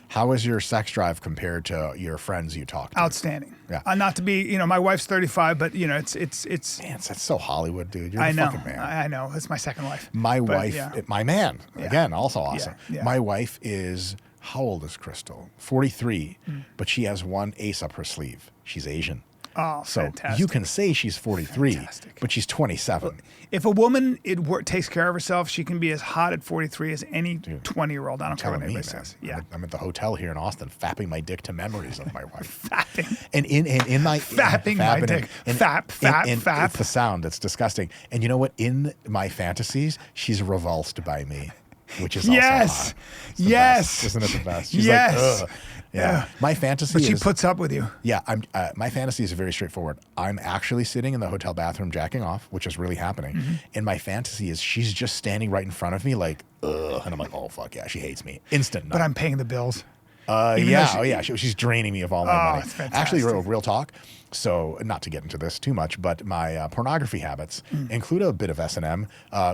How is your sex drive compared to your friends you talk to? Outstanding. Yeah. Not to be, you know, my wife's 35, but you know, it's. Man, that's so Hollywood, dude. You're I the know. fucking man. I know. It's my second wife. My wife, my man, again, also Yeah, awesome. yeah. My wife is, how old is Crystal? 43, but she has one ace up her sleeve. She's Asian. Oh, So fantastic. you can say she's 43, Fantastic. but she's 27. If a woman takes care of herself, she can be as hot at 43 as any 20-year-old. I don't care what Telling me, anybody man. says. Yeah. I'm at the hotel here in Austin, fapping my dick to memories of my wife. Fapping. And in my Fapping my dick. Fap. It's the sound. It's disgusting. And you know what? In my fantasies, she's revulsed by me, which is also hot. It's the best. Isn't it the best? She's like, ugh. Yeah. My fantasy But she is, puts up with you. yeah, my fantasy is very straightforward. I'm actually sitting in the hotel bathroom jacking off, which is really happening. And my fantasy is she's just standing right in front of me like, ugh. And I'm like, oh, fuck yeah, she hates me. Instant. But I'm paying the bills. She's draining me of all my money. It's fantastic. Actually, real talk. So, not to get into this too much, but my pornography habits include a bit of S&M,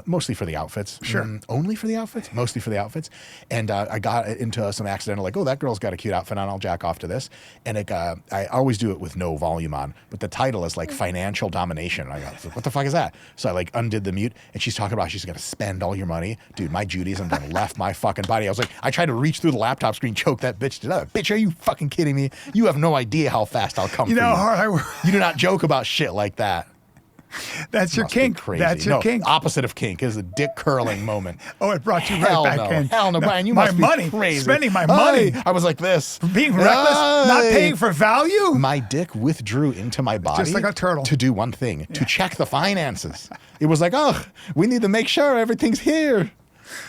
mostly for the outfits. Sure. Only for the outfits, mostly for the outfits. And I got into some accidental, like, oh, that girl's got a cute outfit on, I'll jack off to this. And I always do it with no volume on, but the title is like financial domination. And I got, what the fuck is that? So I like undid the mute, and she's talking about she's going to spend all your money. Dude, my Judaism done left my fucking body. I was like, I tried to reach through the laptop screen, choke that bitch to death. Bitch, are you fucking kidding me? You have no idea how fast I'll come You for know you. how hard I work. You do not joke about shit like that. That's your Must be kink. crazy. That's your kink. Opposite of kink is the dick curling moment. Oh, it brought you Hell right back no. in. Hell no, Brian. You my must be money, crazy. spending my money, I was like this. being reckless, not paying for value. My dick withdrew into my body, Just like a turtle. to do one thing: to check the finances. It was like, oh, we need to make sure everything's here.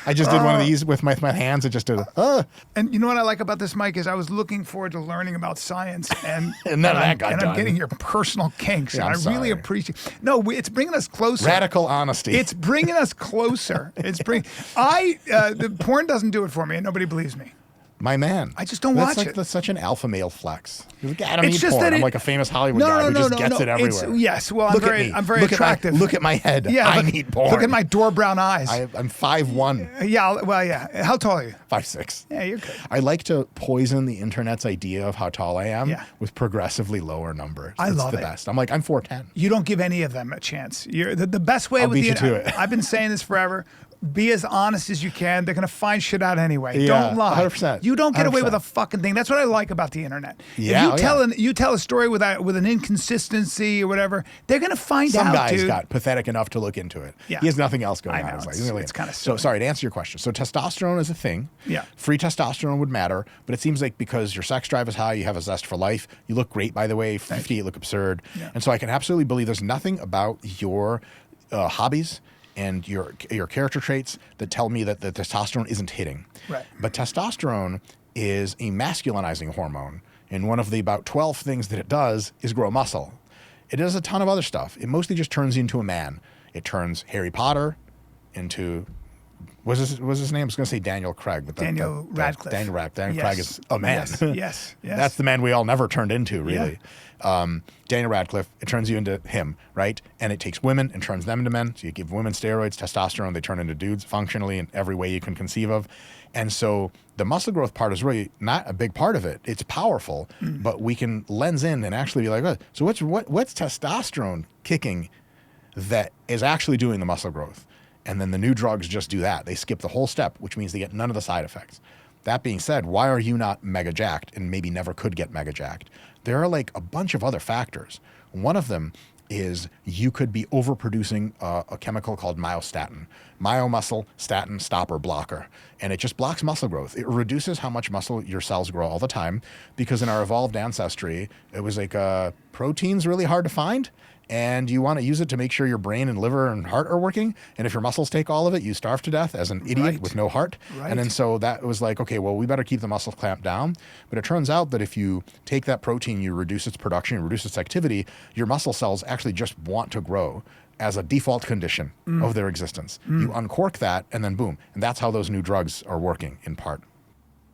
I just did one of these with my hands. It just did. And you know what I like about this, Mike, is I was looking forward to learning about science, and And none of that got I'm done. getting your personal kinks, Yeah, and I'm I really sorry. appreciate. No, it's bringing us closer. Radical honesty. It's bringing us closer. The porn doesn't do it for me, and nobody believes me. my man. I just don't That's watch it. That's such an alpha male flex. You're like, I don't It's need just porn. that I'm it- like a famous Hollywood guy who just gets it everywhere. Yes, well, Look at me. I'm very Look attractive. Look at my head. Yeah, I look, need porn. Look at my door brown eyes. I'm 5'1", Yeah, well, yeah. How tall are you? 5'6". Yeah, you're good. I like to poison the internet's idea of how tall I am Yeah. with progressively lower numbers. I it's love the it. best. I'm like, I'm 4'10". You don't give any of them a chance. You're the best way I'll with beat the you to it. I've been saying this forever. Be as honest as you can. They're gonna find shit out anyway. Yeah, Don't lie. 100%. You don't get away with 100%. a fucking thing. That's what I like about the internet. Yeah, If you tell a story with an inconsistency or whatever, they're gonna find Some out. guys dude. got pathetic enough to look into it. Yeah. He has nothing else going I on. know, It's, like, it's- really- it's kinda so silly. sorry to answer your question. So testosterone is a thing. Yeah. Free testosterone would matter, but it seems like because your sex drive is high, you have a zest for life. You look great, by the way. 50, you look absurd. Yeah. And so I can absolutely believe there's nothing about your hobbies and your character traits that tell me that the testosterone isn't hitting. Right. But testosterone is a masculinizing hormone, and one of the about 12 things that it does is grow muscle. It does a ton of other stuff. It mostly just turns you into a man. It turns Harry Potter into what's his name? I was going to say Daniel Craig, but Daniel Radcliffe. Daniel Yes. Craig is a man. Yes. Yes. That's the man we all never turned into, really. Daniel Radcliffe, it turns you into him, right? And it takes women and turns them into men. So you give women steroids, testosterone, they turn into dudes functionally in every way you can conceive of. And so the muscle growth part is really not a big part of it. It's powerful, but we can lens in and actually be like, oh, so what's testosterone kicking that is actually doing the muscle growth? And then the new drugs just do that. They skip the whole step, which means they get none of the side effects. That being said, why are you not mega jacked and maybe never could get mega jacked? there are like a bunch of other factors. One of them is you could be overproducing a chemical called myostatin. Myomuscle statin stopper blocker. And it just blocks muscle growth. It reduces how much muscle your cells grow all the time, because in our evolved ancestry, it was like protein's really hard to find. And you want to use it to make sure your brain and liver and heart are working. And if your muscles take all of it, you starve to death as an idiot with no heart. Right. And then so that was like, okay, well, we better keep the muscles clamped down. But it turns out that if you take that protein, you reduce its production, reduce its activity, your muscle cells actually just want to grow as a default condition of their existence. You uncork that and then boom. And that's how those new drugs are working in part.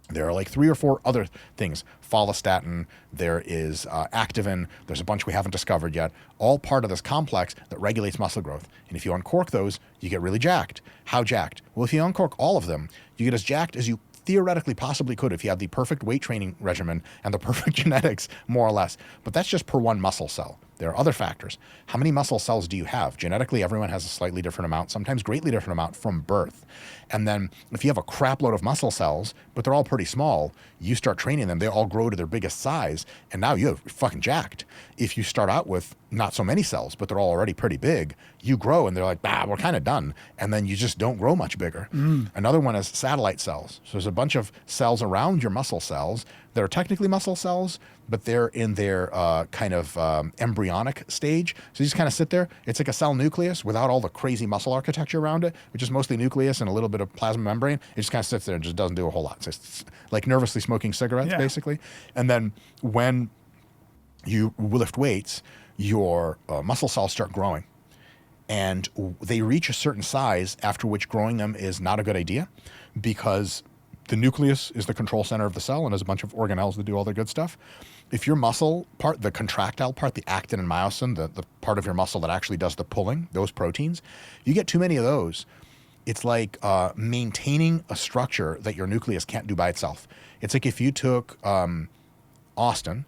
There are like 3 or 4 other things. Follistatin, there is activin, there's a bunch we haven't discovered yet, all part of this complex that regulates muscle growth. And if you uncork those, you get really jacked. How jacked? Well, if you uncork all of them, you get as jacked as you theoretically possibly could if you had the perfect weight training regimen and the perfect genetics, more or less. But that's just per one muscle cell. There are other factors. How many muscle cells do you have? Genetically, everyone has a slightly different amount, sometimes greatly different amount from birth. And then if you have a crap load of muscle cells, but they're all pretty small, you start training them, they all grow to their biggest size, and now you're fucking jacked. If you start out with not so many cells, but they're all already pretty big, you grow and they're like, we're kind of done. And then you just don't grow much bigger. Another one is satellite cells. So there's a bunch of cells around your muscle cells that are technically muscle cells, but they're in their kind of embryonic stage. So you just kind of sit there. It's like a cell nucleus without all the crazy muscle architecture around it, which is mostly nucleus and a little bit of plasma membrane. It just kind of sits there and just doesn't do a whole lot. It's just like nervously smoking cigarettes, basically. And then when you lift weights, your muscle cells start growing. And they reach a certain size after which growing them is not a good idea, because the nucleus is the control center of the cell and there's a bunch of organelles that do all the good stuff. If your muscle part, the contractile part, the actin and myosin, the part of your muscle that actually does the pulling, those proteins, you get too many of those, it's like maintaining a structure that your nucleus can't do by itself. It's like if you took Austin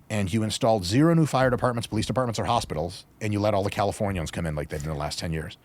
and you installed 0 new fire departments, police departments, or hospitals, and you let all the Californians come in like they did in the last 10 years.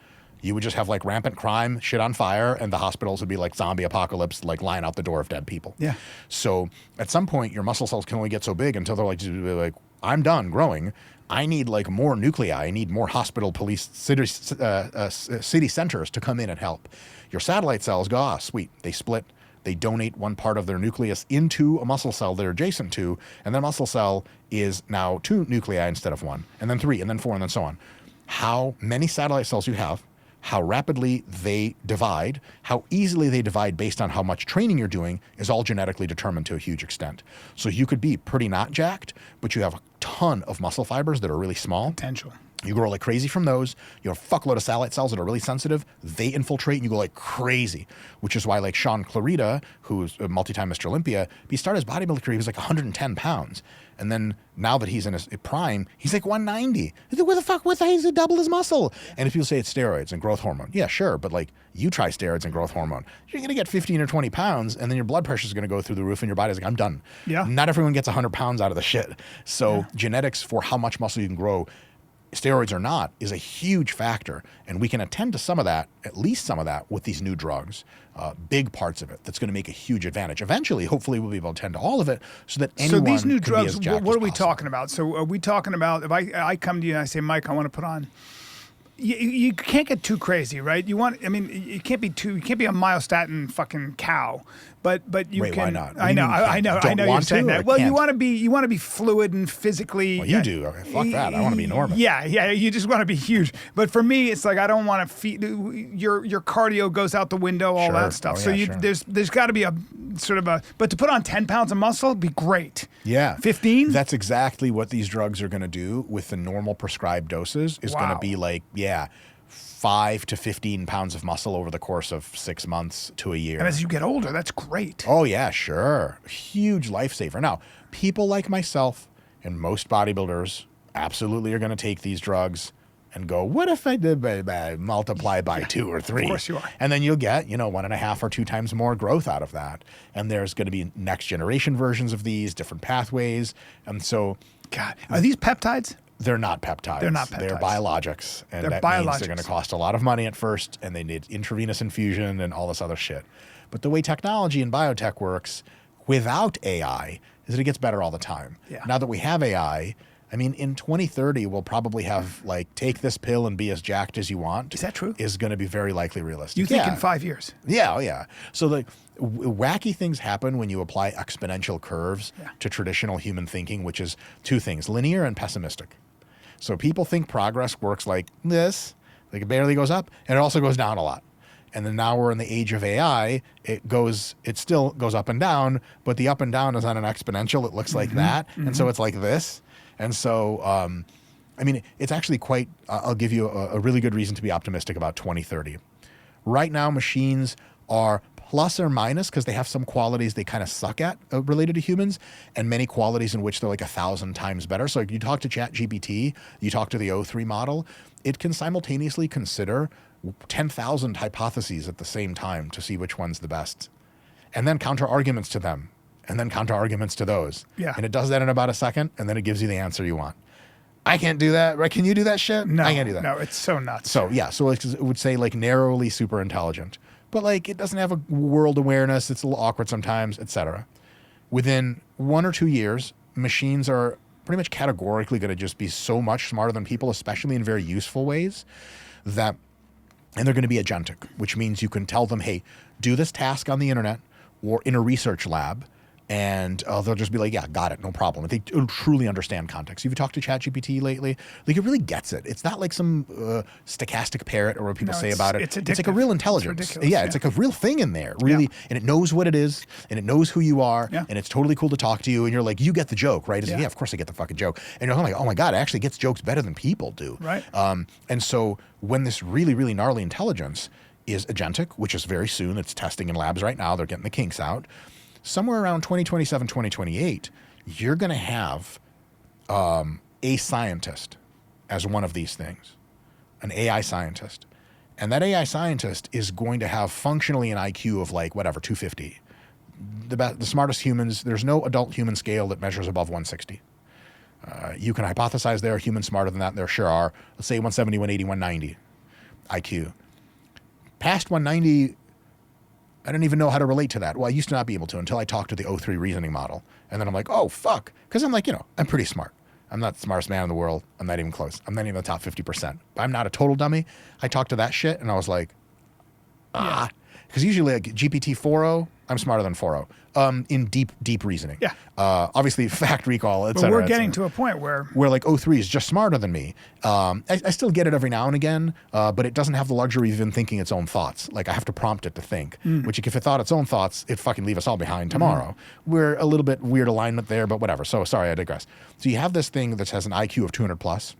You would just have like rampant crime, shit on fire, and the hospitals would be like zombie apocalypse, like lying out the door of dead people. Yeah. So at some point, your muscle cells can only get so big until they're like, I'm done growing. I need like more nuclei. I need more hospital, police, city centers to come in and help. Your satellite cells go, sweet. They split. They donate one part of their nucleus into a muscle cell they're adjacent to, and that muscle cell is now 2 nuclei instead of 1, and then 3, and then 4, and then so on. How many satellite cells you have, how rapidly they divide, how easily they divide based on how much training you're doing is all genetically determined to a huge extent. So you could be pretty not jacked, but you have a ton of muscle fibers that are really small. Potential. You grow like crazy from those. You have a fuckload of satellite cells that are really sensitive. They infiltrate and you go like crazy, which is why like Sean Clarita, who's a multi-time Mr. Olympia, he started his bodybuilding career, he was like 110 pounds. And then now that he's in his prime, he's like 190. He's like, where the fuck? He's double his muscle. And if people say it's steroids and growth hormone, yeah, sure. But like you try steroids and growth hormone, you're going to get 15 or 20 pounds and then your blood pressure is going to go through the roof and your body's like, I'm done. Yeah. Not everyone gets 100 pounds out of the shit. So genetics for how much muscle you can grow, steroids or not, is a huge factor. And we can attend to some of that, at least some of that, with these new drugs. Big parts of it that's going to make a huge advantage. Eventually, hopefully, we'll be able to attend to all of it so that anyone So these new can be drugs, as jacked what as are we possible. talking about? So are we talking about, if I come to you and I say, Mike, I want to put on, you can't get too crazy, right? You can't be a myostatin fucking cow, but you Wait, can. why not? What I do you know, mean I know, don't you're want saying to or that. Well, you can't? want to be fluid and physically. Well, you do. Okay, fuck that. I want to be enormous. Yeah, you just want to be huge. But for me, it's like I don't want to feed. Your cardio goes out the window, all Sure. that stuff. Oh, So yeah, sure. there's got to be a sort of a. But to put on 10 pounds of muscle would be great. Yeah. 15? That's exactly what these drugs are going to do with the normal prescribed doses is going to Wow. be like, 5 to 15 pounds of muscle over the course of 6 months to a year. And as you get older, that's great. Oh, yeah, sure. Huge lifesaver. Now, people like myself and most bodybuilders absolutely are going to take these drugs and go, what if I did multiply by 2 or 3? Of course you are. And then you'll get, 1.5 or 2 times more growth out of that. And there's going to be next generation versions of these, different pathways. And so God, are these peptides? they're not peptides. They're not They're peptides. biologics. And They're that means biologics. they're going to cost a lot of money at first, and they need intravenous infusion and all this other shit. But the way technology and biotech works, without AI is that it gets better all the time. Yeah. Now that we have AI, I mean, in 2030, we'll probably have like, take this pill and be as jacked as you want. Is that true? Is going to be very likely realistic. You think in 5 years? Yeah, oh yeah. So the wacky things happen when you apply exponential curves to traditional human thinking, which is two things, linear and pessimistic. So people think progress works like this, like it barely goes up, and it also goes down a lot. And then now we're in the age of AI, it still goes up and down, but the up and down is on an exponential. It looks like that. And so it's like this. And so, I mean, it's actually quite, I'll give you a really good reason to be optimistic about 2030. Right now, machines are plus or minus because they have some qualities they kind of suck at related to humans, and many qualities in which they're like 1,000 times better. So you talk to ChatGPT, you talk to the O3 model, it can simultaneously consider 10,000 hypotheses at the same time to see which one's the best, and then counter arguments to them, and then counter arguments to those. Yeah. And it does that in about a second, and then it gives you the answer you want. I can't do that. Right? Can you do that shit? No, I can't do that. No, it's so nuts. So yeah, so it would say like narrowly super intelligent, but like it doesn't have a world awareness. It's a little awkward sometimes, etc. Within 1 or 2 years, machines are pretty much categorically going to just be so much smarter than people, especially in very useful ways, that, and they're going to be agentic, which means you can tell them, hey, do this task on the internet or in a research lab, and they'll just be like, yeah, got it, no problem. They truly understand context. Have you talked to ChatGPT lately? Like, it really gets it. It's not like some stochastic parrot or what people say about it. It's like a real intelligence. It's like a real thing in there, really. And it knows what it is, and it knows who you are, and it's totally cool to talk to you. And you're like, you get the joke, right? It's like, yeah, of course I get the fucking joke. And you're like, oh my God, it actually gets jokes better than people do. Right. And so when this really, really gnarly intelligence is agentic, which is very soon, it's testing in labs right now, they're getting the kinks out. Somewhere around 2027, 2028, you're going to have a scientist as one of these things, an AI scientist. And that AI scientist is going to have functionally an IQ of like, whatever, 250. The smartest humans, there's no adult human scale that measures above 160. You can hypothesize there are humans smarter than that. There sure are. Let's say 170, 180, 190 IQ. Past 190, I don't even know how to relate to that. Well, I used to not be able to until I talked to the O3 reasoning model. And then I'm like, oh, fuck. Because I'm like, I'm pretty smart. I'm not the smartest man in the world. I'm not even close. I'm not even in the top 50%. But I'm not a total dummy. I talked to that shit and I was like, Because usually like GPT 4.0, I'm smarter than 4.0 in deep reasoning. Yeah. Obviously, fact recall, et But cetera. we're getting to a point where like O3 is just smarter than me. I still get it every now and again, but it doesn't have the luxury of even thinking its own thoughts. Like I have to prompt it to think, which if it thought its own thoughts, it'd fucking leave us all behind tomorrow. We're a little bit weird alignment there, but whatever. So sorry, I digress. So you have this thing that has an IQ of 200 plus,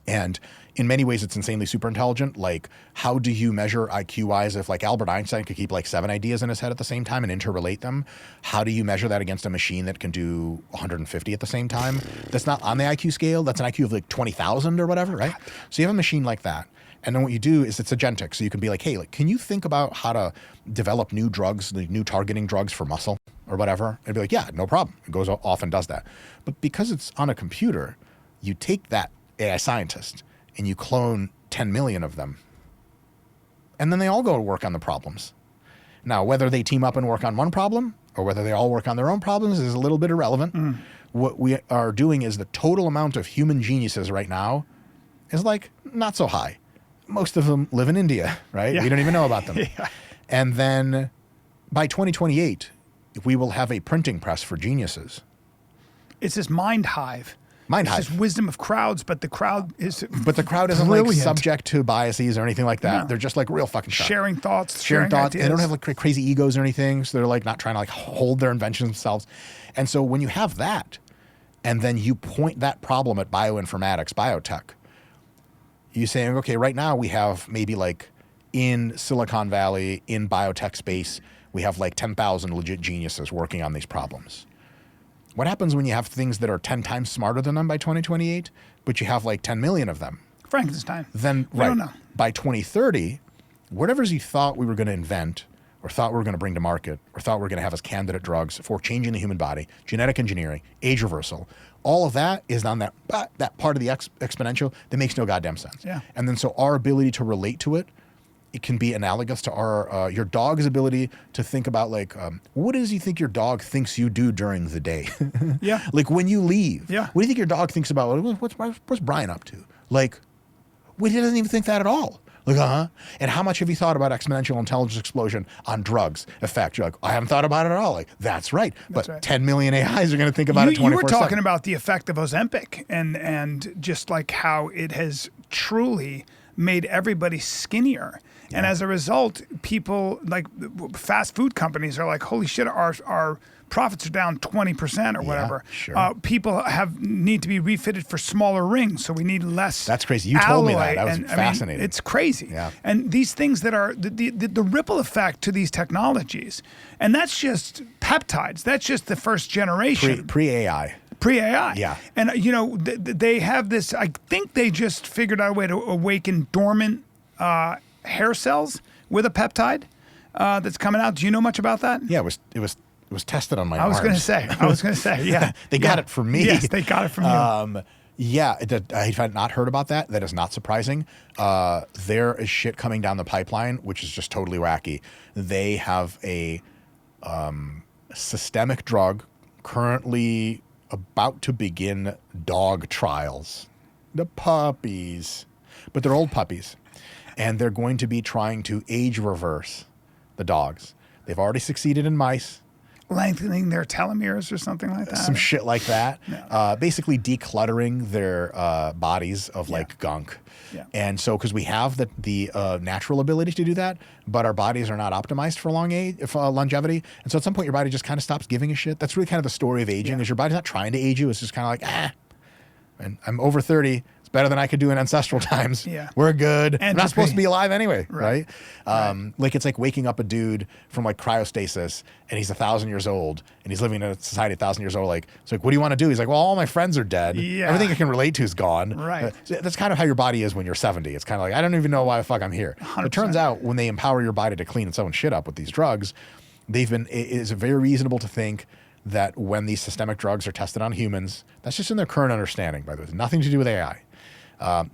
and in many ways, it's insanely super intelligent. Like, how do you measure IQ-wise if, like, Albert Einstein could keep, like, 7 ideas in his head at the same time and interrelate them? How do you measure that against a machine that can do 150 at the same time? That's not on the IQ scale. That's an IQ of, like, 20,000 or whatever, right? So you have a machine like that. And then what you do is it's agentic. So you can be like, hey, like, can you think about how to develop new drugs, like new targeting drugs for muscle or whatever? And be like, yeah, no problem. It goes off and does that. But because it's on a computer, you take that AI scientist and you clone 10 million of them. And then they all go to work on the problems. Now, whether they team up and work on one problem or whether they all work on their own problems is a little bit irrelevant. What we are doing is the total amount of human geniuses right now is like not so high. Most of them live in India, right? Yeah. We don't even know about them. Yeah. And then by 2028, we will have a printing press for geniuses. it's this mind hive. Mind It's hive. this wisdom of crowds, but the crowd is But the crowd isn't like brilliant. subject to biases or anything like that. No. They're just like real fucking sharp. sharing thoughts, Sharing thoughts. ideas. They don't have like crazy egos or anything. So they're like not trying to like hold their inventions themselves. And so when you have that, and then you point that problem at bioinformatics, biotech, you saying, okay, right now we have maybe like in Silicon Valley, in biotech space, we have like 10,000 legit geniuses working on these problems. What happens when you have things that are 10 times smarter than them by 2028, but you have like 10 million of them? Frankenstein. Then, We don't know. by 2030, whatever's you thought we were going to invent or thought we were going to bring to market or thought we were going to have as candidate drugs for changing the human body, genetic engineering, age reversal, all of that is on that part of the exponential that makes no goddamn sense. Yeah. And then so our ability to relate to it it can be analogous to our your dog's ability to think about like what does you think your dog thinks you do during the day? Yeah. Like when you leave. Yeah. What do you think your dog thinks about? What's Bryan up to? Like, he doesn't even think that at all. Like, And how much have you thought about exponential intelligence explosion on drugs effect? You're like, I haven't thought about it at all. Like, that's right. But right. 10 million AIs are going to think about it 24/7. You were talking about the effect of Ozempic and just like how it has truly made everybody skinnier. Yeah. And as a result, people like fast food companies are like, holy shit, our profits are down 20% or whatever. Sure. People need to be refitted for smaller rings, so we need less. That's crazy. You told me that. alloy. That was fascinating. I mean, it's crazy. Yeah. And these things that are the ripple effect to these technologies, and that's just peptides. That's just the first generation. Pre-AI. Pre-AI. Yeah. And, they have this, I think they just figured out a way to awaken dormant hair cells with a peptide that's coming out. Do you know much about that? Yeah, it was tested on my arms. I was going to say, yeah. They got it from me. Yes, they got it from you. Yeah, I had not heard about that. That is not surprising. There is shit coming down the pipeline, which is just totally wacky. They have a systemic drug currently about to begin dog trials. The puppies. But they're old puppies. And they're going to be trying to age reverse the dogs. They've already succeeded in mice. Lengthening their telomeres or something like that. Some shit like that. Yeah. Basically decluttering their bodies of like gunk. Yeah. And so, because we have the natural ability to do that, but our bodies are not optimized for longevity. And so at some point your body just kind of stops giving a shit. That's really kind of the story of aging, is your body's not trying to age you. It's just kind of like, and I'm over 30. It's better than I could do in ancestral times. Yeah. We're good. Entropy. I'm not supposed to be alive anyway, Right. right? Like it's like waking up a dude from like cryostasis and he's 1,000 years old and he's living in a society 1,000 years old. Like, it's like, what do you want to do? He's like, well, all my friends are dead. Yeah. Everything I can relate to is gone. Right. So that's kind of how your body is when you're 70. It's kind of like, I don't even know why the fuck I'm here. 100%. It turns out when they empower your body to clean its own shit up with these drugs, it is very reasonable to think that when these systemic drugs are tested on humans, that's just in their current understanding, by the way, nothing to do with AI.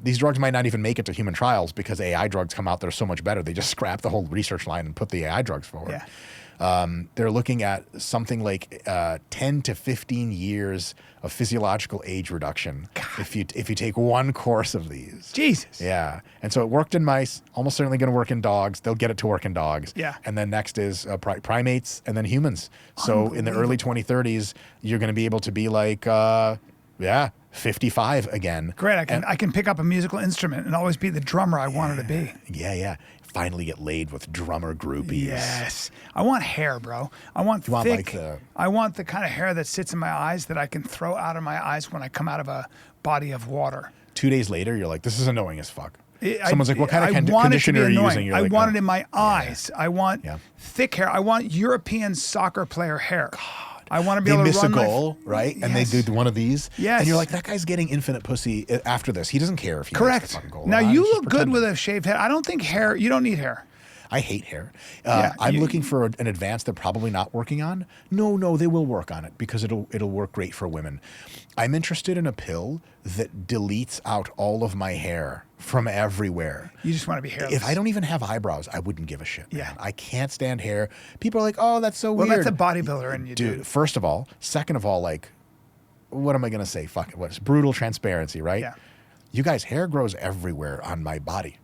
These drugs might not even make it to human trials because AI drugs come out that are so much better. They just scrap the whole research line and put the AI drugs forward. Yeah. They're looking at something like 10 to 15 years of physiological age reduction if you take one course of these. Jesus. Yeah. And so it worked in mice, almost certainly going to work in dogs. They'll get it to work in dogs. Yeah. And then next is primates and then humans. So in the early 2030s, you're going to be able to be like, 55 again. Great. I can pick up a musical instrument and always be the drummer I wanted to be. Yeah. Finally get laid with drummer groupies. Yes. I want hair, bro. I want thick. like I want the kind of hair that sits in my eyes that I can throw out of my eyes when I come out of a body of water. 2 days later, you're like, this is annoying as fuck. I Someone's like, what kind of want it to conditioner be are you annoying. using? You're I like, want it in my eyes. I want Yeah. thick hair. I want European soccer player hair. I want to be They able to miss a run goal, right? And they Yes. do one of these. Yes. And you're like, that guy's getting infinite pussy after this. He doesn't care if he makes the Correct. fucking goal. Now or not. you He's just look good pretending. with a shaved head. I don't think hair. You don't need hair. I hate hair. Yeah, I'm looking for an advance they're probably not working on. No, they will work on it because it'll work great for women. I'm interested in a pill that deletes out all of my hair from everywhere. You just want to be hairless. If I don't even have eyebrows, I wouldn't give a shit. Yeah. Man. I can't stand hair. People are like, oh, that's so well, weird. that's a bodybuilder in you, Dude, first of all. Second of all, like, what am I going to say? Fuck it. What's brutal transparency, right? Yeah. You guys, hair grows everywhere on my body.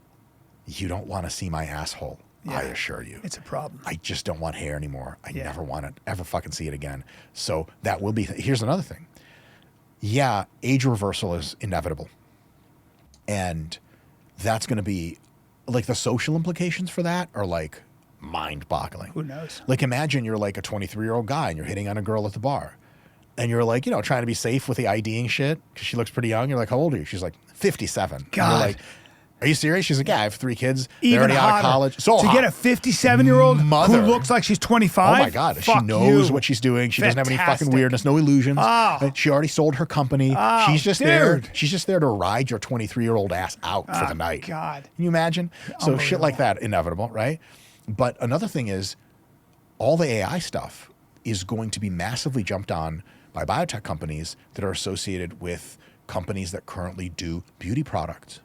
You don't want to see my asshole. Yeah. I assure you. It's a problem. I just don't want hair anymore. I Yeah. never want to ever fucking see it again. So that will be, here's another thing. Yeah, age reversal is inevitable. And that's going to be, like, the social implications for that are like mind-boggling. Who knows? Like, imagine you're like a 23-year-old guy and you're hitting on a girl at the bar. And you're like, trying to be safe with the IDing shit because she looks pretty young. You're like, how old are you? She's like, 57. And God. you're like, are you serious? She's like, yeah, I have 3 kids. Even They're already out hotter. of college. So to hot. get a 57-year-old Mother. who looks like she's 25. Oh my God. Fuck She knows you. what she's doing. She doesn't have any Fantastic. fucking weirdness, no illusions. Oh. Right? She already sold her company. Oh, she's just there. dude. She's just there to ride your 23-year-old ass out for the night. God. Can you imagine? So shit like that, inevitable, right? But another thing is all the AI stuff is going to be massively jumped on by biotech companies that are associated with companies that currently do beauty products.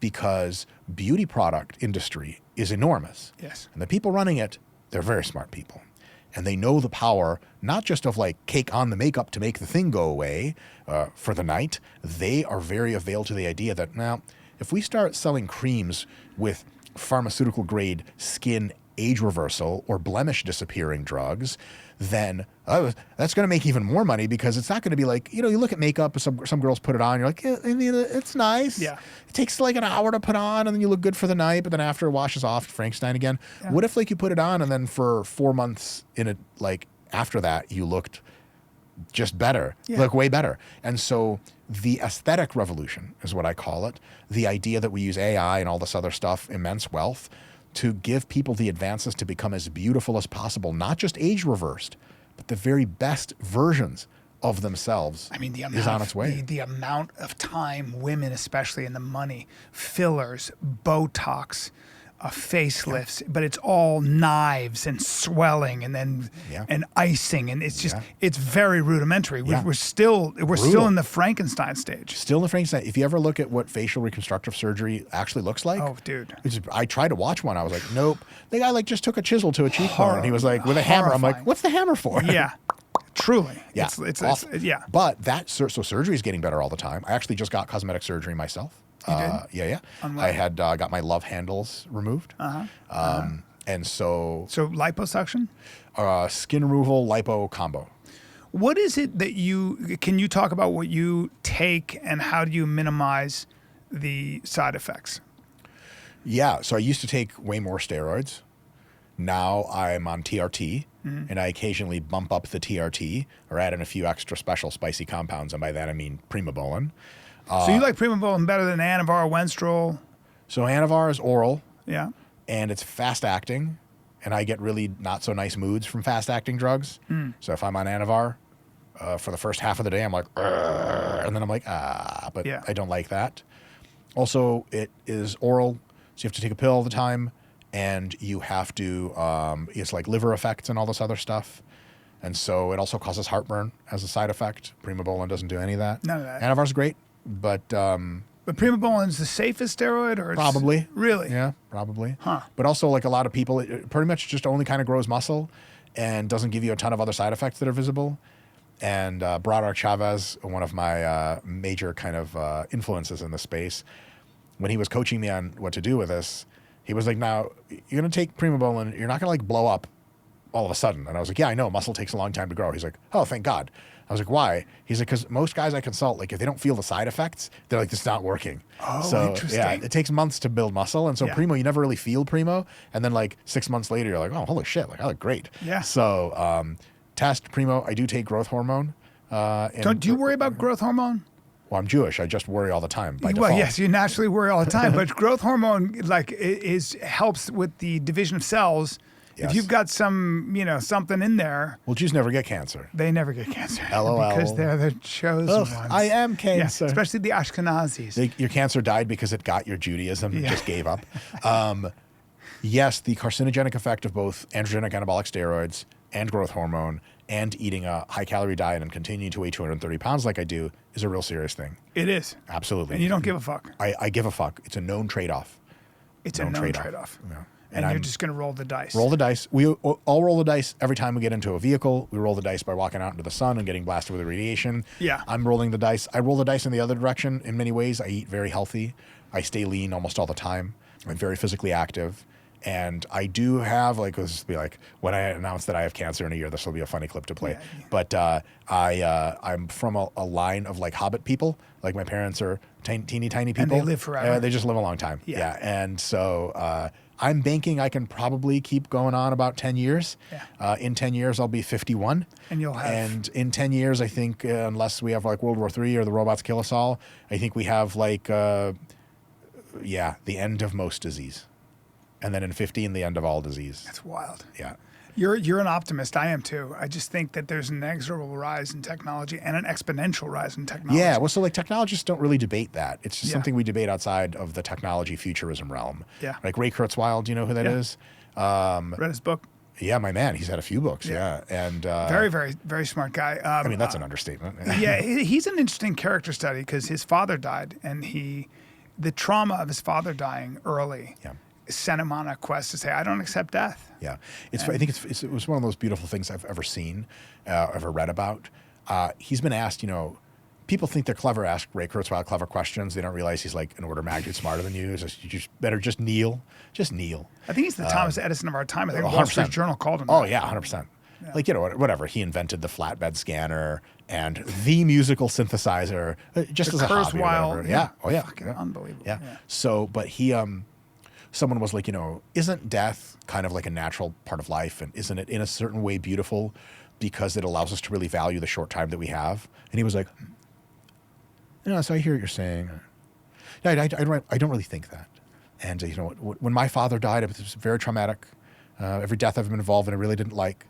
because beauty product industry is enormous. Yes. And the people running it, they're very smart people. And they know the power, not just of like cake on the makeup to make the thing go away for the night. They are very availed to the idea that now, if we start selling creams with pharmaceutical grade skin age reversal or blemish disappearing drugs, then that's going to make even more money, because it's not going to be like, you look at makeup, some girls put it on, you're like, I mean, it's nice. Yeah. It takes like an hour to put on, and then you look good for the night, but then after it washes off, Frankenstein again. Yeah. What if like you put it on and then for 4 months after that, you looked just better, look way better. And so the aesthetic revolution is what I call it. The idea that we use AI and all this other stuff, immense wealth, to give people the advances to become as beautiful as possible, not just age reversed, but the very best versions of themselves. I mean, is on its way. The amount of time women, especially in the money, fillers, Botox, facelifts, but it's all knives and swelling and then and icing, and it's just it's very rudimentary. We're still in the Frankenstein stage. Still in the Frankenstein. If you ever look at what facial reconstructive surgery actually looks like, oh, dude, I tried to watch one. I was like, nope. The guy like just took a chisel to a cheekbone, and he was like with a hammer. I'm like, what's the hammer for? Yeah. Truly. Yeah. It's awful. yeah. But so surgery is getting better all the time. I actually just got cosmetic surgery myself. You did? Yeah. On what? I had got my love handles removed. And so liposuction? Skin removal, lipo combo. What is it that can you talk about what you take and how do you minimize the side effects? Yeah. So I used to take way more steroids. Now I'm on TRT, and I occasionally bump up the TRT or add in a few extra special spicy compounds. And by that, I mean primobolan. So you like primobolan better than Anavar, Wenstrol? So Anavar is oral. Yeah. And it's fast acting, and I get really not so nice moods from fast acting drugs. So if I'm on Anavar, for the first half of the day, I'm like, and then I'm like, but I don't like that. Also, it is oral, so you have to take a pill all the time, and you have to, it's like liver effects and all this other stuff. And so it also causes heartburn as a side effect. Primobolan doesn't do any of that. None of that. Anavar's great, but primobolan is the safest steroid, or probably. Really? Yeah, probably. Huh. But also, like a lot of people, it pretty much just only kind of grows muscle and doesn't give you a ton of other side effects that are visible. And Broderick Chavez, one of my major kind of influences in the space, when he was coaching me on what to do with this, he was like, now, you're going to take primobolan, you're not going to like blow up all of a sudden. And I was like, yeah, I know, muscle takes a long time to grow. He's like, oh, thank God. I was like, why? He's like, because most guys I consult, like if they don't feel the side effects, they're like, this is not working. Oh, so, interesting. Yeah, it takes months to build muscle. And so primo, you never really feel primo. And then like 6 months later, you're like, oh, holy shit, like I look great. Yeah. So test primo, I do take growth hormone. Do you worry about growth hormone? Well, I'm Jewish. I just worry all the time by default. Well, yes, you naturally worry all the time, but growth hormone helps with the division of cells. Yes. If you've got some, something in there, Well, Jews never get cancer. they never get cancer. LOL. Because they're the chosen Ugh, ones. I am Yeah, cancer. especially the Ashkenazis. Your cancer died because it got your Judaism and just gave up. Yes, the carcinogenic effect of both androgenic anabolic steroids and growth hormone and eating a high-calorie diet and continuing to weigh 230 pounds like I do is a real serious thing. It is. Absolutely. And you don't give a fuck. I give a fuck. It's a known trade-off. It's a known trade-off. Yeah. And you're I'm- just going to roll the dice. Roll the dice. We all roll the dice every time we get into a vehicle. We roll the dice by walking out into the sun and getting blasted with the radiation. Yeah. I'm rolling the dice. I roll the dice in the other direction in many ways. I eat very healthy. I stay lean almost all the time. I'm very physically active. And I do have, this will be like, when I announce that I have cancer in a year, this will be a funny clip to play. Yeah. But I'm from a line of hobbit people. Like my parents are teeny tiny people. And they live forever. They just live a long time. Yeah. And so I'm banking I can probably keep going on about 10 years. Yeah. In 10 years, I'll be 51. And you'll have... And in 10 years, I think, unless we have World War III or the robots kill us all, I think we have the end of most disease. And then in 15, the end of all disease. That's wild. Yeah. You're an optimist. I am too. I just think that there's an inexorable rise in technology and an exponential rise in technology. Yeah, well, so technologists don't really debate that. It's just Yeah. something we debate outside of the technology futurism realm. Yeah. Like Ray Kurzweil, do you know who that Yeah. is? Read his book. Yeah, my man. He's had a few books. Yeah. And Very, very, very smart guy. I mean, that's an understatement. Yeah, he's an interesting character study because his father died, and the trauma of his father dying early Yeah. sent him on a quest to say, I don't accept death. Yeah, I think it was one of those beautiful things I've ever seen, ever read about. He's been asked, people think they're clever, ask Ray Kurzweil clever questions. They don't realize he's like an order of magnitude smarter than you. You just better just kneel. Just kneel. I think he's the Thomas Edison of our time. I think 100%. Wall Street Journal called him Oh, that. yeah, 100%. Like, whatever. He invented the flatbed scanner and the musical synthesizer just as a hobby or Kurzweil, whatever. Yeah. Oh, yeah. Fucking Yeah. unbelievable. Yeah. So, but he, someone was like, isn't death kind of like a natural part of life? And isn't it in a certain way beautiful because it allows us to really value the short time that we have? And he was like, so I hear what you're saying. Yeah, I don't really think that. And, when my father died, it was very traumatic. Every death I've been involved in, I really didn't like.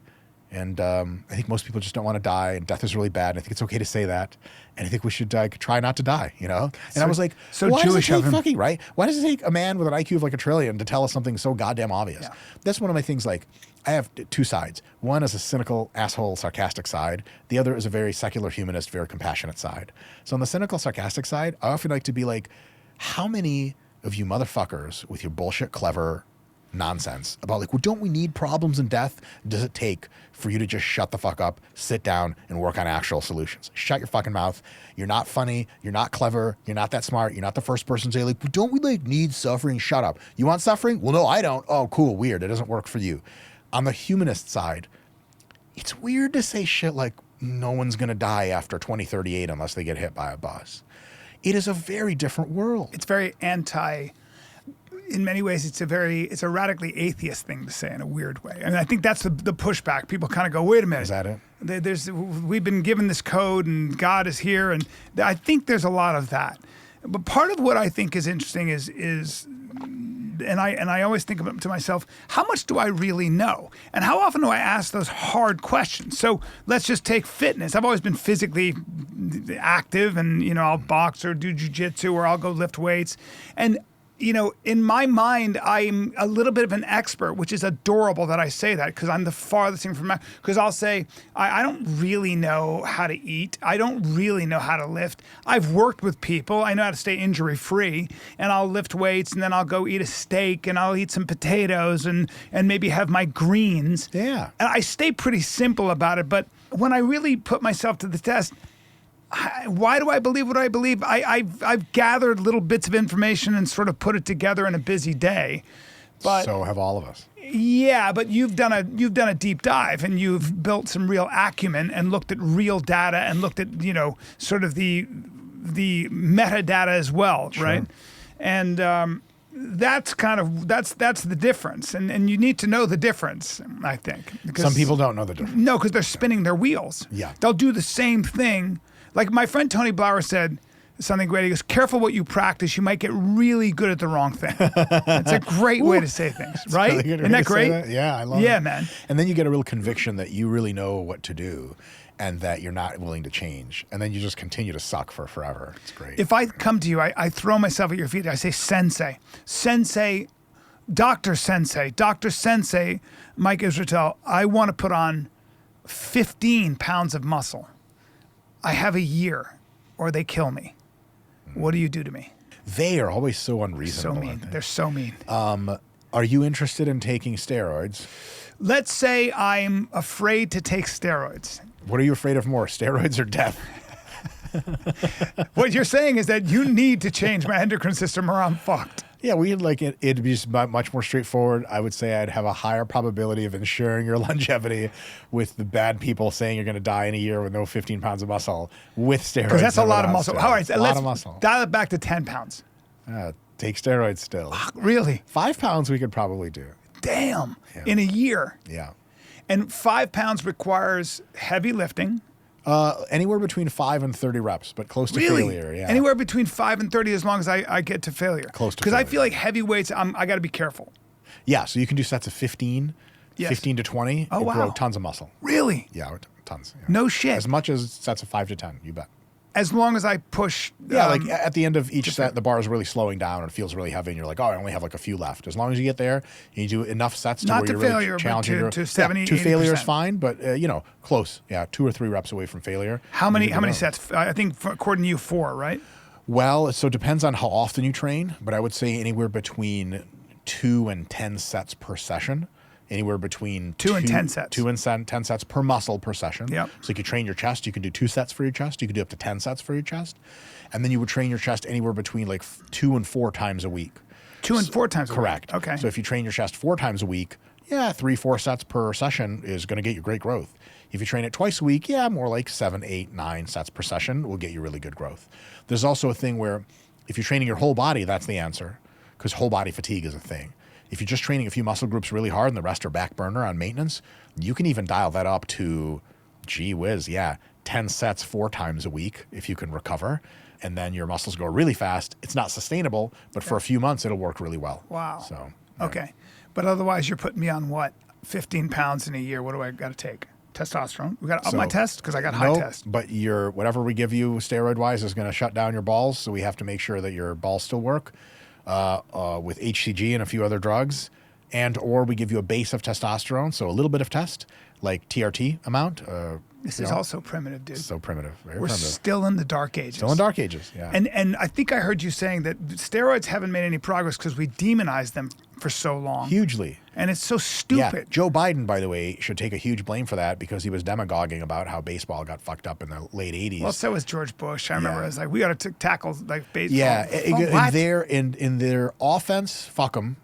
And I think most people just don't want to die, and death is really bad. And I think it's okay to say that. And I think we should try not to die, And I was like, so why Jewish does it of take him. fucking, right? Why does it take a man with an IQ of like a trillion to tell us something so goddamn obvious? Yeah. That's one of my things. Like, I have two sides. One is a cynical, asshole, sarcastic side. The other is a very secular, humanist, very compassionate side. So on the cynical, sarcastic side, I often like to be like, how many of you motherfuckers with your bullshit, clever nonsense about like, well, don't we need problems and death? Does it take for you to just shut the fuck up, sit down, and work on actual solutions? Shut your fucking mouth. You're not funny. You're not clever. You're not that smart. You're not the first person to say like, well, don't we like need suffering? Shut up. You want suffering? Well, no, I don't. Oh, cool. Weird. It doesn't work for you. On the humanist side, it's weird to say shit like no one's going to die after 2038 unless they get hit by a bus. It is a very different world. It's very in many ways, it's a radically atheist thing to say in a weird way. And I think that's the pushback. People kind of go, wait a minute. Is that it? We've been given this code and God is here. And I think there's a lot of that. But part of what I think is interesting is and I always think to myself, how much do I really know? And how often do I ask those hard questions? So let's just take fitness. I've always been physically active and, I'll box or do jujitsu or I'll go lift weights. And in my mind, I'm a little bit of an expert, which is adorable that I say that because I'm the farthest thing from because I'll say, I don't really know how to eat. I don't really know how to lift. I've worked with people. I know how to stay injury free and I'll lift weights and then I'll go eat a steak and I'll eat some potatoes and maybe have my greens. Yeah. And I stay pretty simple about it. But when I really put myself to the test, why do I believe what I believe? I've gathered little bits of information and sort of put it together in a busy day. But so have all of us. Yeah, but you've done a deep dive and you've built some real acumen and looked at real data and looked at sort of the metadata as well, Sure. right? And that's the difference, and you need to know the difference. I think because Some people don't know the difference. no, because they're spinning their wheels. Yeah. They'll do the same thing. Like my friend Tony Blauer said something great. He goes, careful what you practice. You might get really good at the wrong thing. It's a great way to say things, right? Really good way Isn't that to say great? that. Yeah, I love it. Yeah, man. And then you get a real conviction that you really know what to do and that you're not willing to change. And then you just continue to suck for forever. It's great. If I come to you, I throw myself at your feet. I say, Sensei, Dr. Sensei, Mike Israetel, I want to put on 15 pounds of muscle. I have a year or they kill me. What do you do to me? They are always so So unreasonable. mean. aren't they? They're so mean. Are you interested in taking steroids? Let's say I'm afraid to take steroids. What are you afraid of more, steroids or death? What you're saying is that you need to change my endocrine system or I'm fucked. Yeah, it'd be just much more straightforward. I would say I'd have a higher probability of ensuring your longevity with the bad people saying you're going to die in a year with no 15 pounds of muscle with steroids. Because that's a than lot of without muscle. steroids. All right, a lot let's of muscle. dial it back to 10 pounds. Take steroids still. Really? 5 pounds we could probably do. Damn. Yeah. In a year. Yeah. And 5 pounds requires heavy lifting. Anywhere between 5 and 30 reps, but close to Really? failure. Yeah. Anywhere between 5 and 30 as long as I get to failure. Close to Because I failure. feel like heavy weights, I got to be careful. Yeah, so you can do sets of 15, Yes. 15 to 20, Oh, and wow. grow tons of muscle. Really? Yeah, tons. Yeah. No shit. As much as sets of 5 to 10, you bet. As long as I push. Yeah, like at the end of each set, the bar is really slowing down and it feels really heavy, and you're like, oh, I only have like a few left. As long as you get there, and you do enough sets to Not where to you're failure, really but challenging to 70, to failure is 80%. fine, but close. Yeah, 2 or 3 reps away from failure. How You many need to know. sets? I think according to you, 4, right? Well, so it depends on how often you train, but I would say anywhere between 2 and 10 sets per session. Anywhere between 2 and 10 sets. 2 and 10 sets per muscle per session. Yep. So you could train your chest. You could do 2 sets for your chest. You could do up to 10 sets for your chest. And then you would train your chest anywhere between like 2 and 4 times a week. 2 and 4 times a week. Correct. Okay. So if you train your chest 4 times a week, 3-4 sets per session is going to get you great growth. If you train it twice a week, more like 7, 8, 9 sets per session will get you really good growth. There's also a thing where if you're training your whole body, that's the answer, because whole body fatigue is a thing. If you're just training a few muscle groups really hard and the rest are back burner on maintenance, you can even dial that up to, 10 sets 4 times a week if you can recover. And then your muscles grow really fast. It's not sustainable, but for a few months, it'll work really well. Wow. So, Okay. But otherwise, you're putting me on what? 15 pounds in a year. What do I got to take? Testosterone? We got to up my test because I got high test. But whatever we give you steroid-wise is going to shut down your balls, so we have to make sure that your balls still work with HCG and a few other drugs, or we give you a base of testosterone, so a little bit of test, like TRT amount. This is also primitive, dude. So primitive. Very We're primitive. still in the dark ages. Still in dark ages, yeah. And I think I heard you saying that steroids haven't made any progress because we demonized them for so long. Hugely. And it's so Yeah. stupid. Joe Biden, by the way, should take a huge blame for that because he was demagoguing about how baseball got fucked up in the late 80s. Well, so was George Bush. I remember it was like, we got to tackle like baseball. Yeah, What? in their offense, fuck them.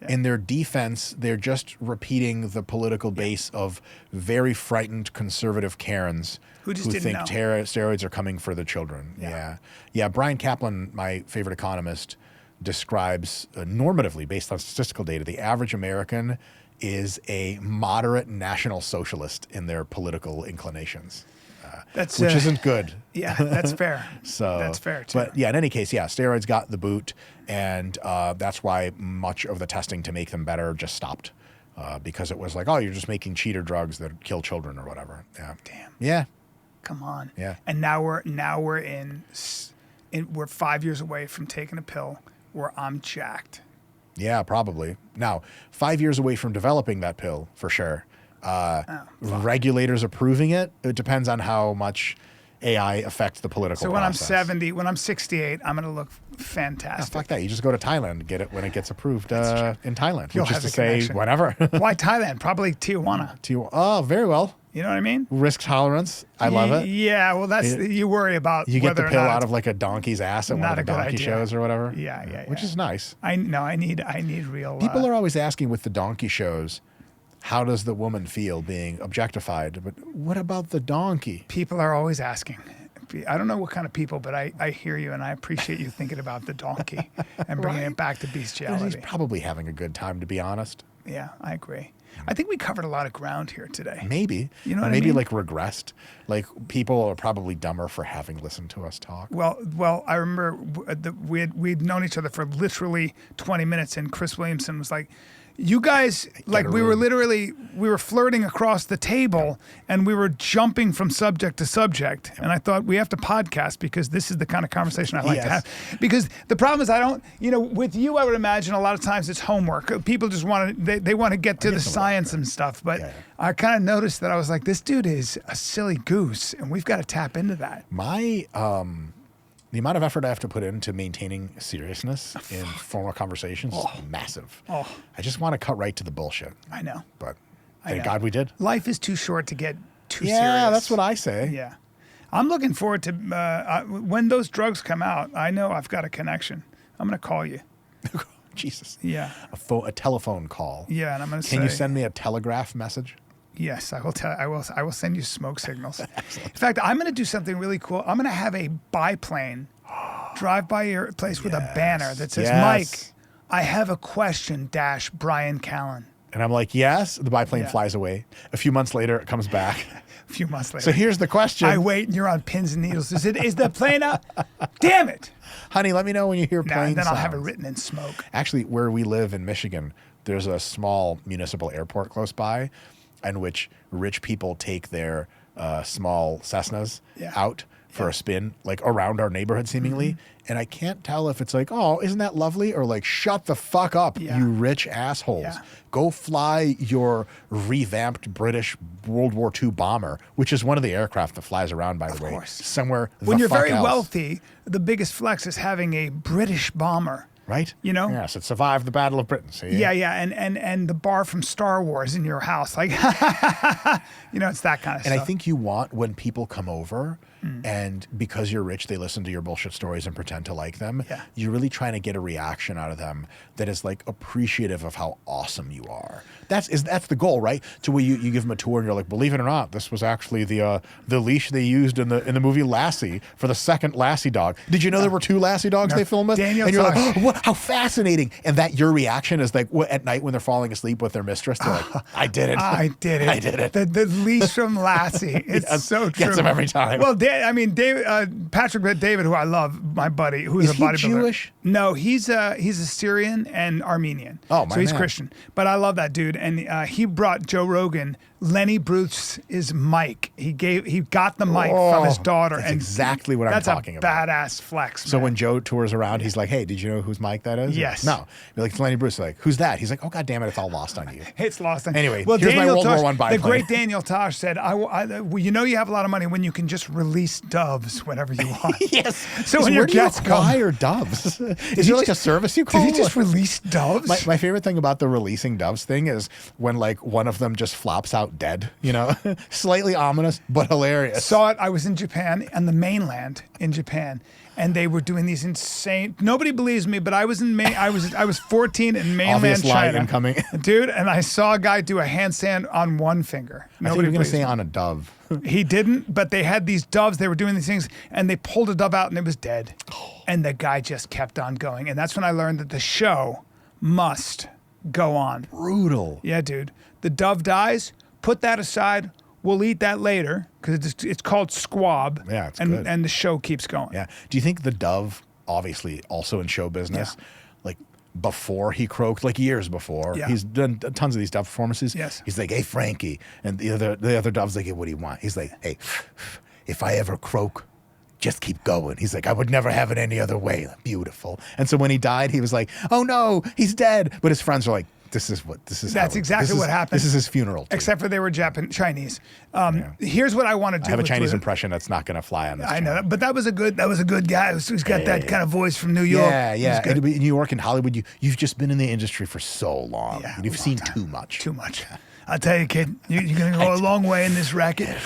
In their defense, they're just repeating the political base of very frightened conservative Karens Who just didn't think know. steroids are coming for the children. Yeah. Bryan Callen, my favorite economist, describes normatively, based on statistical data, the average American is a moderate national socialist in their political inclinations. That's which isn't good. Yeah, that's fair. So that's fair too. But yeah, in any case, steroids got the boot, and that's why much of the testing to make them better just stopped because it was like, oh, you're just making cheater drugs that kill children or whatever. Yeah. Damn. Yeah. Come on. Yeah. And now we're we're 5 years away from taking a pill where I'm jacked. Yeah, probably. Now, 5 years away from developing that pill, for sure. Regulators approving it. It depends on how much AI affects the political So when process. I'm 70, when I'm 68, I'm going to look fantastic. Fuck that. You just go to Thailand and get it when it gets approved in Thailand. You'll which is have to the say, connection. whenever. Why Thailand? Probably Tijuana. Oh, very well. You know what I mean? Risk tolerance. I love it. Yeah, well, that's you worry about You get whether the or pill not out it's- of like a donkey's ass at one Not of the a good donkey idea. shows or whatever. Yeah. Which is nice. I need real. People are always asking with the donkey shows, how does the woman feel being objectified? But what about the donkey? People are always asking. I don't know what kind of people, but I hear you and I appreciate you thinking about the donkey and bringing it back to He's bestiality. probably having a good time, to be honest. Yeah, I agree. I think we covered a lot of ground here today. Maybe. You know Or what I maybe mean? like regressed. Like people are probably dumber for having listened to us talk. Well, I remember we'd known each other for literally 20 minutes, and Chris Williamson was like, "You guys, like, a we were room." we were flirting across the table, and we were jumping from subject to subject." And I thought, we have to podcast because this is the kind of conversation I like to Yes. have. Because the problem is, I don't, with you, I would imagine a lot of times it's homework. People just want to, they want to get to the science and stuff. But Yeah. I kind of noticed that I was like, this dude is a silly goose, and we've got to tap into that. My the amount of effort I have to put into maintaining seriousness in formal conversations is massive. Oh. I just want to cut right to the bullshit. I know. But I thank know. God we did. Life is too short to get too serious. Yeah, that's what I say. Yeah. I'm looking forward to when those drugs come out. I know I've got a connection. I'm going to call you. Jesus. Yeah. A telephone call. Yeah, and I'm going to say. Can you send me a telegraph message? Yes, I will tell. I will send you smoke signals. In fact, I'm going to do something really cool. I'm going to have a biplane drive by your place with a banner that says, Yes. "Mike, I have a question. Bryan Callen." And I'm like, yes. The biplane Yeah. flies away. A few months later, it comes back. A few months later. So here's the question. I wait, and you're on pins and needles. Is the plane up? Damn it! Honey, let me know when you hear Now, plane and then I'll have it sounds. written in smoke. Actually, where we live in Michigan, there's a small municipal airport close by in which rich people take their small Cessnas Yeah. out for a spin, like around our neighborhood seemingly. And I can't tell if it's like, oh, isn't that lovely? Or like, shut the fuck up, Yeah. you rich assholes. Yeah. Go fly your revamped British World War II bomber, which is one of the aircraft that flies around, by the way, course. somewhere When the you're fuck very else. wealthy, the biggest flex is having a British bomber. Right? You know? Yes, it survived the Battle of Britain. See? Yeah, yeah, and the bar from Star Wars in your house, like, it's that kind of And stuff. I think you want when people come over and because you're rich, they listen to your bullshit stories and pretend to like them. Yeah. You're really trying to get a reaction out of them that is like appreciative of how awesome you are. That's the goal, right? To where you give them a tour and you're like, believe it or not, this was actually the leash they used in the movie Lassie for the second Lassie dog. Did you know there were 2 Lassie dogs they filmed with? Daniel and you're like, Tosh. oh, what, how fascinating. And that your reaction is like at night when they're falling asleep with their mistress, they're like, I did it. I did it. I did it. The leash from Lassie. It's Yes, so true. gets him every time. Well, Patrick David, who I love, my buddy, who's Is a he bodybuilder. Jewish? No, he's Assyrian and Armenian. Oh, my so he's man. Christian. But I love that dude, and he brought Joe Rogan. Lenny Bruce is mic. He got the mic from his daughter. That's and exactly what I'm talking That's about. a badass flex. So man. when Joe tours around, he's like, hey, did you know whose mic that is? Yes. No. You're like, it's Lenny Bruce. Like, who's that? He's like, oh, God damn it, it's all lost on you. It's lost. Anyway, here's my World War I The biplane. great Daniel Tosh said, well, you know you have a lot of money when you can just release doves whenever you want. Yes. So Is when your where do you jets come- acquire doves? Is he there like just- a service you call? Did he just release doves? My favorite thing about the releasing doves thing is when like one of them just flops out dead, slightly ominous, but hilarious. Saw it. I was in Japan, on the mainland in Japan, and they were doing these insane. Nobody believes me, but I was I was 14 in mainland Obvious lie China, incoming. dude, and I saw a guy do a handstand on one finger. I think Nobody you're going to believes say me. on a dove. He didn't, but they had these doves. They were doing these things, and they pulled a dove out, and it was dead. And the guy just kept on going, and that's when I learned that the show must go on. Brutal. Yeah, dude. The dove dies. Put that aside. We'll eat that later because it's called squab. Yeah, it's and good. and the show keeps going. Yeah. Do you think the dove, obviously also in show business, Yeah. like before he croaked, like years before, Yeah. he's done tons of these dove performances. Yes. He's like, hey, Frankie. And the other dove's like, hey, what do you want? He's like, hey, if I ever croak, just keep going. He's like, I would never have it any other way. Beautiful. And so when he died, he was like, oh no, he's dead. But his friends were like, That's exactly what happened. This is his funeral. Too. Except for they were Chinese. Here's what I want to do. I have a with Chinese Twitter. impression that's not going to fly on this. I know channel. that, but that was a good guy. He's got that kind of voice from New York. Yeah, He yeah. was good. And in New York and Hollywood, you've just been in the industry for so long. Yeah, You've a seen long time. too much. Too much. I'll tell you, kid, you're going to go a long way in this racket.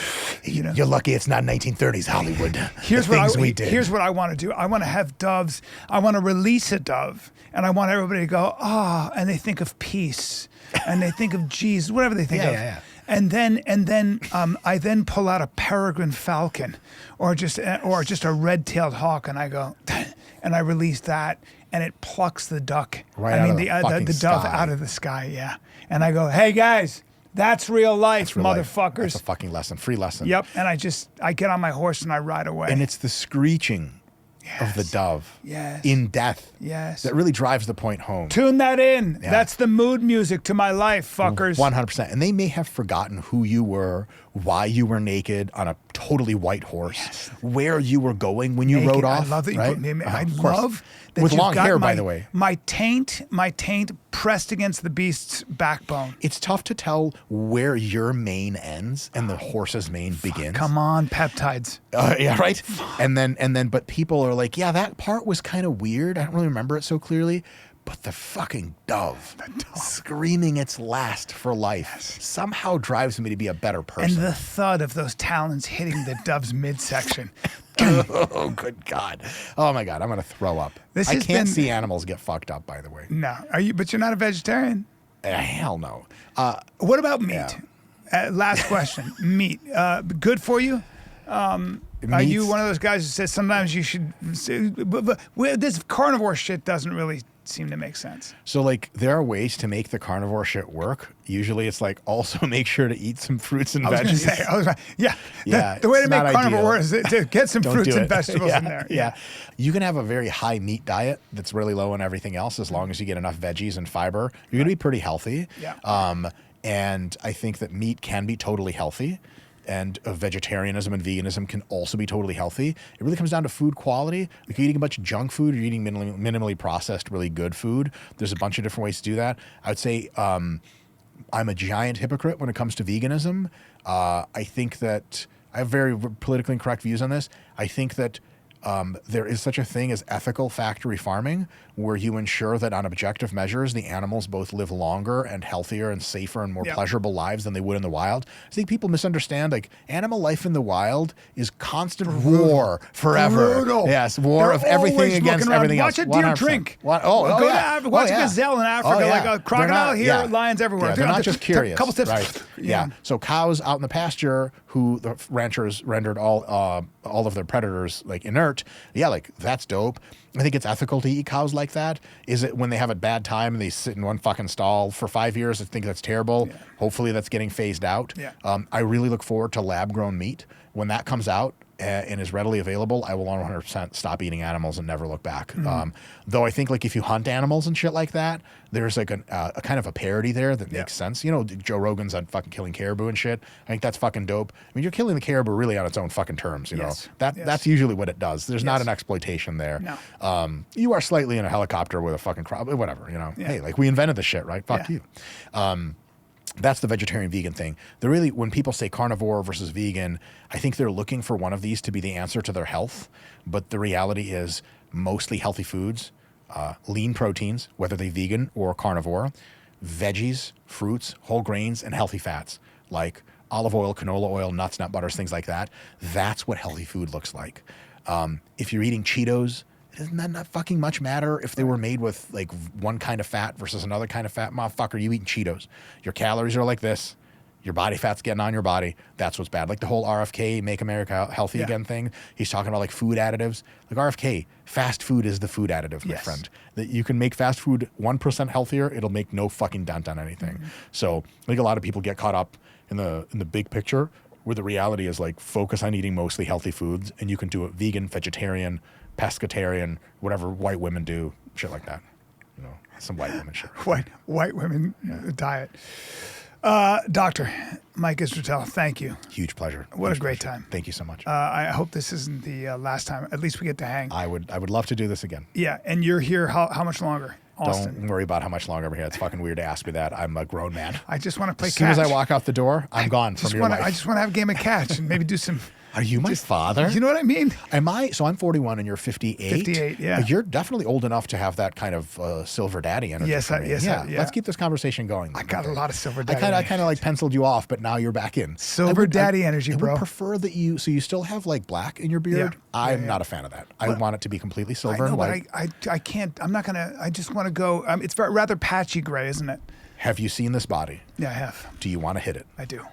You're lucky it's not 1930s Hollywood. Here's The what things we did. Here's what I want to do. I want to have doves. I want to release a dove, and I want everybody to go, and they think of peace, and they think of Jesus, whatever they think of. Yeah. And then I then pull out a peregrine falcon, or just a red-tailed hawk, and I go, and I release that, and it plucks the duck. Right I out mean of the fucking the dove sky. out of the sky. Yeah. And I go, hey guys, that's real life, That's real life. motherfuckers. That's a fucking lesson. Free lesson. Yep. And I get on my horse and I ride away. And it's the screeching of the Yes. dove Yes. in death Yes. that really drives the point home. Tune that in. Yeah. That's the mood music to my life, fuckers. 100%. And they may have forgotten who you were, why you were naked on a totally white horse, where you were going when you Naked. rode off. I love that you right? put me. I Of course. love that With you've long got hair, my, by the way. My taint pressed against the beast's backbone. It's tough to tell where your mane ends and the horse's mane begins. Come on, peptides. Yeah, right. And then, but people are like, yeah, that part was kind of weird. I don't really remember it so clearly. But the fucking dove, screaming its last for life somehow drives me to be a better And person. the thud of those talons hitting the dove's midsection. Oh, good God. Oh, my God. I'm going to throw up. This I has can't been- see animals get fucked up, by the way. No, but you're not a vegetarian. Hell no. What about meat? Yeah. Last question. Meat. Good for you? Are you Meats- one of those guys who says sometimes you should? This carnivore shit doesn't really seem to make sense. So, like, there are ways to make the carnivore shit work. Usually it's like, also make sure to eat some fruits and I was going to veggies. say, yeah. Yeah, The way to it's make not carnivore ideal. is to get some Don't fruits do and it. vegetables yeah, in there. Yeah. You can have a very high meat diet that's really low on everything else as long as you get enough veggies and fiber. You're going to be pretty healthy. Yeah. And I think that meat can be totally healthy. vegetarianism and veganism can also be totally healthy. It really comes down to food quality. Like you're eating a bunch of junk food, or you're eating minimally processed, really good food. There's a bunch of different ways to do that. I would say I'm a giant hypocrite when it comes to veganism. I think that I have very politically incorrect views on this. I think that there is such a thing as ethical factory farming, where you ensure that on objective measures, the animals both live longer and healthier and safer and more pleasurable lives than they would in the wild. I think people misunderstand, like, animal life in the wild is constant war forever. Brutal. Yes, war They're of everything always against looking around. everything Watch else. a deer 100%. drink. Go to Africa, watch a gazelle in Africa, like a crocodile here, lions everywhere. Yeah, they're not just curious. Couple steps. Right. Yeah. So cows out in the pasture, who the ranchers rendered all of their predators like inert. Yeah, like that's dope. I think it's ethical to eat cows like that. Is it when they have a bad time and they sit in one fucking stall for 5 years? I think that's terrible. Yeah. Hopefully that's getting phased out. Yeah. I really look forward to lab-grown meat. When that comes out and is readily available, I will 100% stop eating animals and never look back. Though I think, like, if you hunt animals and shit like that, there's like a kind of a parody there that makes sense. You know, Joe Rogan's on fucking killing caribou and shit. I think that's fucking dope. I mean, you're killing the caribou really on its own fucking terms, you know. That's usually what it does. There's not an exploitation there. No. You are slightly in a helicopter with a fucking crop, whatever, you know. Hey, like, we invented this shit, right? Fuck you. That's the vegetarian vegan thing. They're really, when people say carnivore versus vegan, I think they're looking for one of these to be the answer to their health. But the reality is mostly healthy foods, lean proteins, whether they vegan or carnivore, veggies, fruits, whole grains, and healthy fats like olive oil, canola oil, nuts, nut butters, things like that. That's what healthy food looks like. If you're eating Cheetos, doesn't that not fucking much matter if they were made with like one kind of fat versus another kind of fat? Motherfucker, you eating Cheetos. Your calories are like this. Your body fat's getting on your body. That's what's bad. Like the whole RFK, Make America Healthy Again thing. He's talking about like food additives. Like RFK, fast food is the food additive, my friend. That you can make fast food 1% healthier. It'll make no fucking dent on anything. So I think a lot of people get caught up in the big picture, where the reality is like focus on eating mostly healthy foods, and you can do it vegan, vegetarian, pescatarian, whatever white women do, shit like that. You know, some white women shit. White women diet. Dr. Mike Israetel, thank you. Huge pleasure. What a great time. Thank you so much. I hope this isn't the last time. At least we get to hang. I would love to do this again. Yeah, and you're here how much longer? Austin. Don't worry about how much longer I'm here. It's fucking weird to ask me that. I'm a grown man. I just want to play catch. As soon as I walk out the door, I'm gone from your life. I just want to have a game of catch and maybe do some... Are you my father? You know what I mean? Am I? So I'm 41 and you're 58? 58, yeah. You're definitely old enough to have that kind of silver daddy energy. Yes, yeah. Let's keep this conversation going. I got a lot of silver daddy I kind of like penciled you off, but now you're back in. Silver daddy energy, bro. I would prefer that you still have like black in your beard. Yeah. I'm not a fan of that. I want it to be completely silver and white. But I can't, I'm not going to, I just want to go, it's rather patchy gray, isn't it? Have you seen this body? Yeah, I have. Do you want to hit it? I do.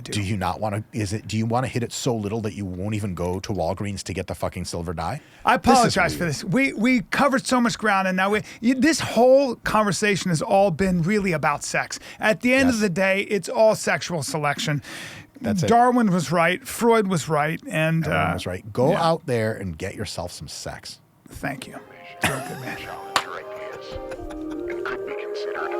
Do you not want to? Do you want to hit it so little that you won't even go to Walgreens to get the fucking silver dye? I apologize for this. We covered so much ground, and now this whole conversation has all been really about sex. At the end of the day, it's all sexual selection. That's it. Darwin was right. Freud was right, and everyone was right. Go out there and get yourself some sex. Thank you. You're a good man. Challenge your ideas and could be considered